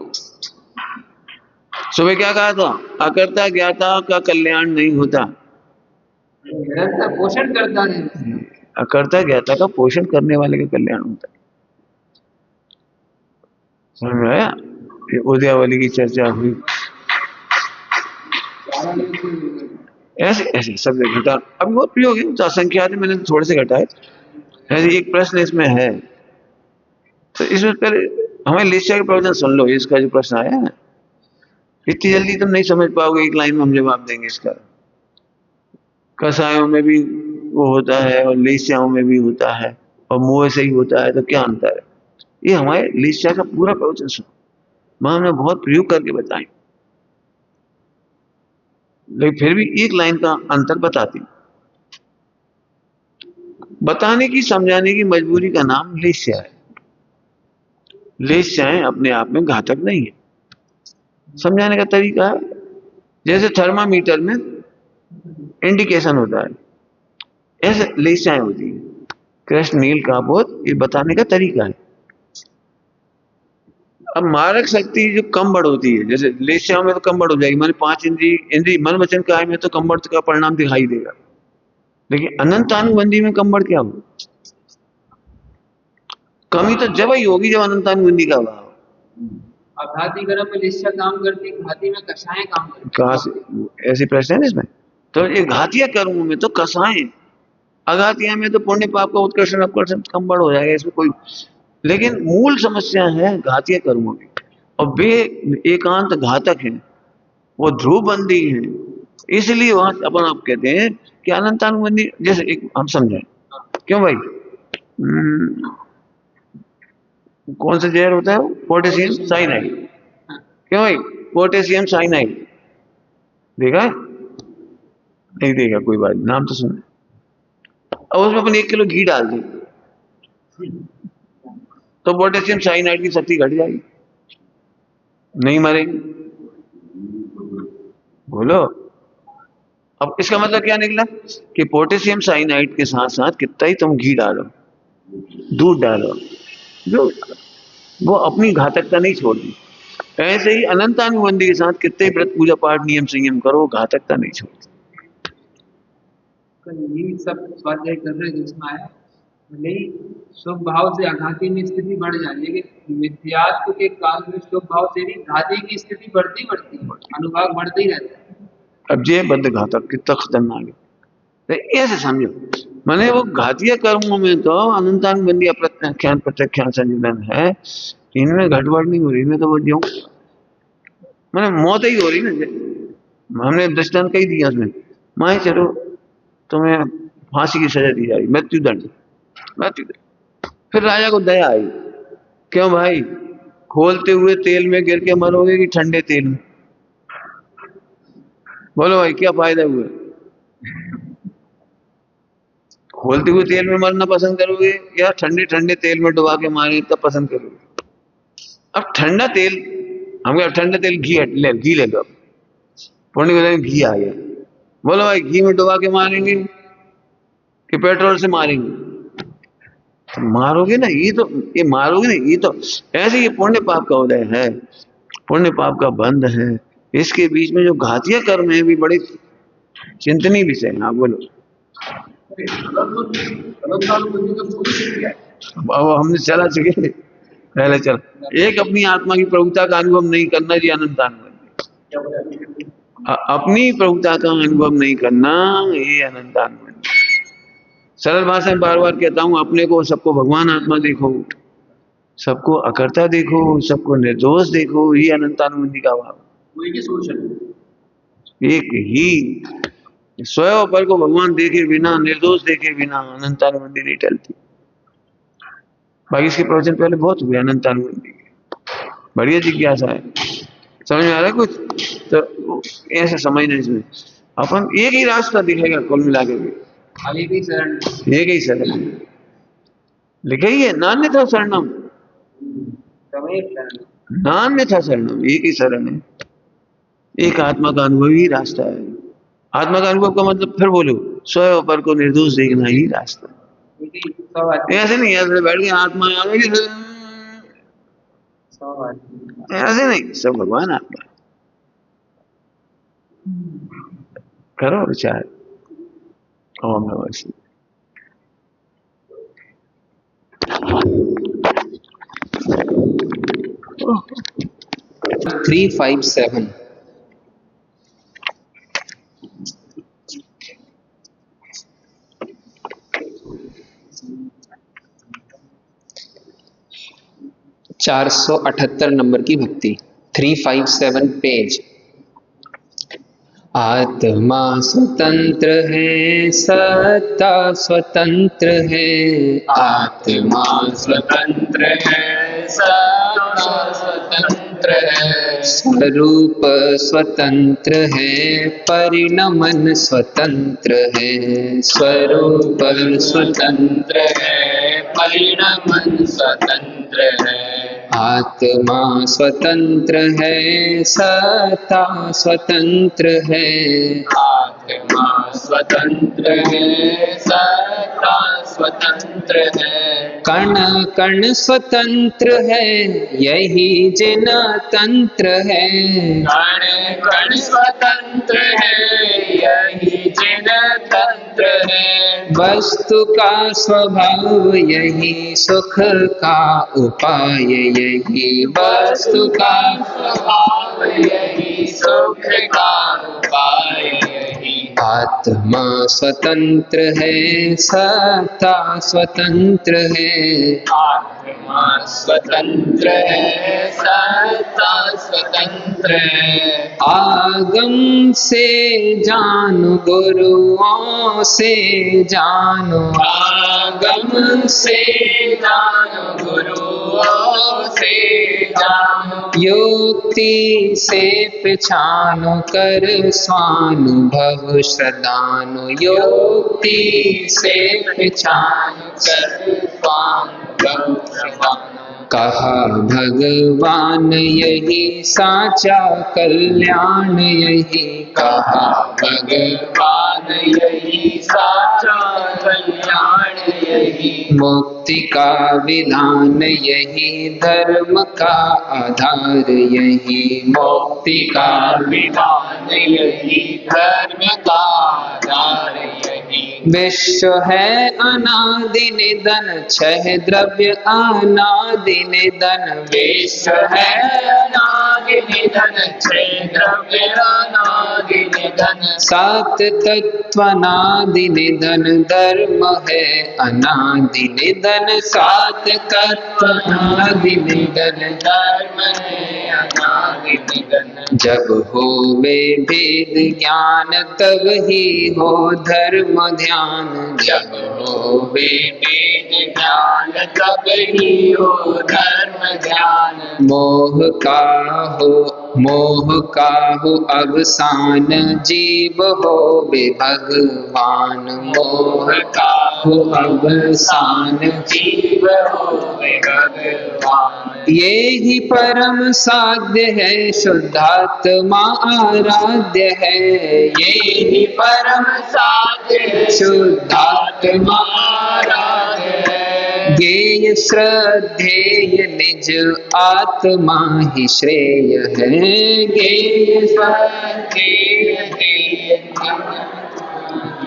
सुबह क्या कहा था, अकर्ता ज्ञाता का कल्याण नहीं होता, पोषण करता है। अकर्ता ज्ञाता का पोषण करने वाले का कल्याण होता है। समझ में आया? उद्यावली की चर्चा हुई, ऐसे ऐसे सब घटा। अब वो प्रयोग है तो असंख्यात है, मैंने थोड़े से घटाए। ऐसे एक प्रश्न इसमें है, तो इसमें पहले हमें लिस्चा के प्रवचन सुन लो। इसका जो प्रश्न आया है इतनी जल्दी तुम नहीं समझ पाओगे, 1 लाइन में हम जवाब देंगे इसका। कसायों में भी वो होता है और लिस्चाओं में भी होता है, और मुंह से ही होता है, तो क्या अंतर है? ये हमारे लिस्चा का पूरा प्रवचन सुनो, वहां हमने बहुत प्रयोग करके बताए, लेकिन फिर भी 1 लाइन का अंतर बताती। बताने की, समझाने की मजबूरी का नाम लिस्चा है। लिस्चाएं अपने आप में घातक नहीं है, समझाने का तरीका है। जैसे थर्मामीटर में इंडिकेशन होता है, ऐसे लिस्चाएं होती है। कृष्ण नील कापोत, ये बताने का तरीका है। अब मारक शक्ति जो कम बढ़ होती है, जैसे लिस्चाओं में तो कम बढ़ हो जाएगी, माने 5 इंद्री मन वचन काय में तो कम बढ़ का परिणाम दिखाई देगा, लेकिन अनंतानुबंधी में कम बढ़ क्या हो? कमी तो जब ही होगी जब अनंतानुबंधी का अभाव। घाती गर्म में लिस्चा काम करती, घाती में कषाएं काम करती। कहां से ऐसे प्रश्न है इसमें? तो ये घातिया कर्मों में तो कसाएं, अघातिया में तो पुण्य पाप का उत्कर्षण अपकर्षण कम बढ़ हो जाएगा, इसमें कोई। लेकिन मूल समस्या है घातिया कर्मों की, और वे एकांत घातक हैं, वो ध्रुवबंदी है। इसलिए वहां अपन आप कहते हैं कि अनंतानुबंधी, जैसे एक हम समझाएं, क्यों भाई? कौन सा जहर होता है? Potassium cyanide. क्यों भाई? पोटेशियम साइनाइड देखा है? नहीं देखा, कोई बात, नाम तो सुना। और उसमें अपन 1 किलो घी डाल दें तो पोटेशियम साइनाइड की शक्ति घट जाएगी, नहीं मरेगी। बोलो, अब इसका मतलब क्या निकला कि पोटेशियम साइनाइड के साथ साथ कितना ही तुम घी डालो, दूध डालो, जो वो अपनी घातकता नहीं छोड़ती। ऐसे ही अनंतानुबंधी के साथ कितने व्रत पूजा पाठ नियम संयम करो, घातकता नहीं छोड़ती। यही सब स्वाध्याय कर रहे जिसमें आया, भले ही शुभ भाव से आघाती में स्थिति बढ़ जाए, लेकिन विद्यात्व के काल में शुभ भाव से भी घाती की स्थिति बढ़ती बढ़ती अनुभाग बढ़ता ही रहता है। अब ये बद्ध घातक कितना खतरनाक है, तो ऐसे समझो। मैंने वो घातीय कर्मों में तो अनंतानुबंधी अप्रत्याख्यान प्रत्याख्यान संयोजन है, इनमें गड़बड़ नहीं हो रही, मैं तो वो जो मैंने मौत ही हो रही ना। हमने दृष्टांत कही दिया उसमें, माए चलो तुम्हें फांसी की सजा दी जाएगी, मृत्युदंड। फिर राजा को दया आई, क्यों भाई, खोलते हुए तेल में गिर के मरोगे कि ठंडे तेल में? बोलो भाई क्या फायदा हुआ? खोलते हुए तेल में मरना पसंद करोगे या ठंडे ठंडे तेल में डुबा के मारे तब पसंद करोगे? अब ठंडा तेल, हम ठंडा तेल घी ले लो, पुण्य घी आ गया, बोलो भाई घी में डुबा के मारेंगे कि पेट्रोल से मारेंगे? तो मारोगे ना, ये मारोगे ना, ये तो ऐसे ये पुण्य पाप का उदय है, पुण्य पाप का बंध है। इसके बीच में जो घातीय कर्म है भी बड़े चिंतनीय विषय है। हाँ बोलो। अब हमने चला चुके पहले, चल एक अपनी आत्मा की प्रभुता का अनुभव नहीं करना जी अनंतानुबंधी, अपनी प्रभुता का अनुभव नहीं करना ये अनंतानुबंधी। सरल भाषा में बार बार कहता हूं, अपने को सबको भगवान आत्मा देखो, सबको अकर्ता देखो, सबको निर्दोष देखो, ये अनंतानुबंधी का भाव। एक ही स्वयं पर को भगवान देखे बिना, निर्दोष देखे बिना अनंतानुबंधी नहीं टलती। बाकी इसके प्रवचन पहले बहुत हुए अनंतानुबंधी के, बढ़िया जिज्ञासा है, समझ में आ रहा है कुछ? तो ऐसे समझना, इसमें अपन एक ही रास्ता दिखेगा कुल मिला के, एक ही शरण लिखा ही है, नान्यथा शरणम, नान्यथा शरणम, एक ही शरण है, एक आत्मा का अनुभव ही रास्ता है। आत्मा का अनुभव का मतलब फिर बोलो, स्वयं पर को निर्दोष देखना ही रास्ता। ऐसे नहीं ऐसे बैठ के आत्मा आ गई, ऐसे नहीं, सब भगवान आत्मा। करो विचार। ओम नमः शिवाय। 357 478 नंबर की भक्ति, 357 पेज। आत्मा स्वतंत्र है, सत्ता स्वतंत्र है, आत्मा स्वतंत्र है, सत्ता स्वतंत्र है, स्वरूप स्वतंत्र है, परिणमन स्वतंत्र है, स्वरूप स्वतंत्र है, परिणमन स्वतंत्र है। आत्मा स्वतंत्र है, सत्ता स्वतंत्र है, आत्मा स्वतंत्र है, सत्ता स्वतंत्र है, कण कण स्वतंत्र है, यही जिन तंत्र है, कण कण स्वतंत्र है, यही जिन तंत्र है, वस्तु का स्वभाव यही, सुख का उपाय यही, वस्तु का स्वभाव यही, सुख का उपाय यही। आत्मा स्वतंत्र है, सत्ता स्वतंत्र है, आत्मा स्वतंत्र है, सत्ता स्वतंत्र है। आगम से जानो, गुरुओं से जानो, आगम से जानो, गुरुओं से जानो, युक्ति से पहचानो, कर स्वानुभव श्रद्धानो, युक्ति से पहचानो, कर स्वानुभव श्रद्धानो। कहा भगवान यही साचा कल्याण यही, कहा भगवान यही साचा कल्याण यही, मुक्ति का विधान यही, धर्म का आधार यही। मुक्ति का विधान यही, धर्म का आधार यही। विश्व है अनादि निधन, छह द्रव्य अनादि निधन। विश्व है अनादि निधन, छह द्रव्य अनादि निधन। सात तत्व अनादि निधन, धर्म है अनादि निधन। सात तत्व अनादि निधन, धर्म है अनादि निधन। जब होवे भेद ज्ञान, तब ही हो धर्म ध्यान। जब होवे भेद ज्ञान, तब ही हो धर्म ध्यान। मोह का हो अवसान, जीव होवे भगवान। मोह का हो अवसान, जीव होवे भगवान। ये ही परम साध्य है, शुद्धात्मा आराध्य है। ये ही परम साध्य है, शुद्धात्मा आराध्य है। ज्ञेय श्रद्धेय निज आत्मा ही श्रेय है। ज्ञेय श्रद्धेय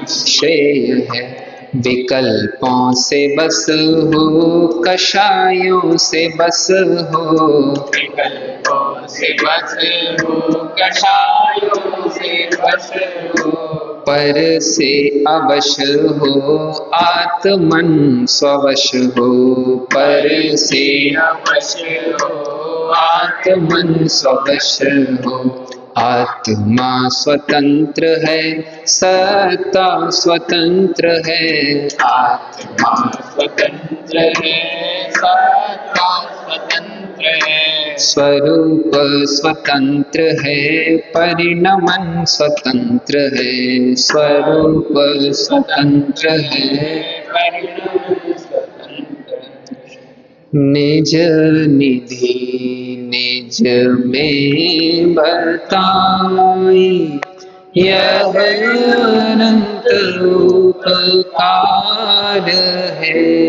श्रेय है। विकल्पों से बस हो, कषायों से बस हो। विकल्पों से बस हो, कषायों से बस हो। पर से अवश हो, आत्मन स्ववश हो। पर से अवश हो, आत्मन स्ववश हो। आत्मा स्वतंत्र है, सत्ता स्वतंत्र है। आत्मा स्वतंत्र है, सत्ता स्वतंत्र है। स्वरूप स्वतंत्र है, परिणमन स्वतंत्र है। स्वरूप स्वतंत्र है, परिणमन स्वतंत्र है। निज निधि निज में बताई, यह अनंत उपकार है।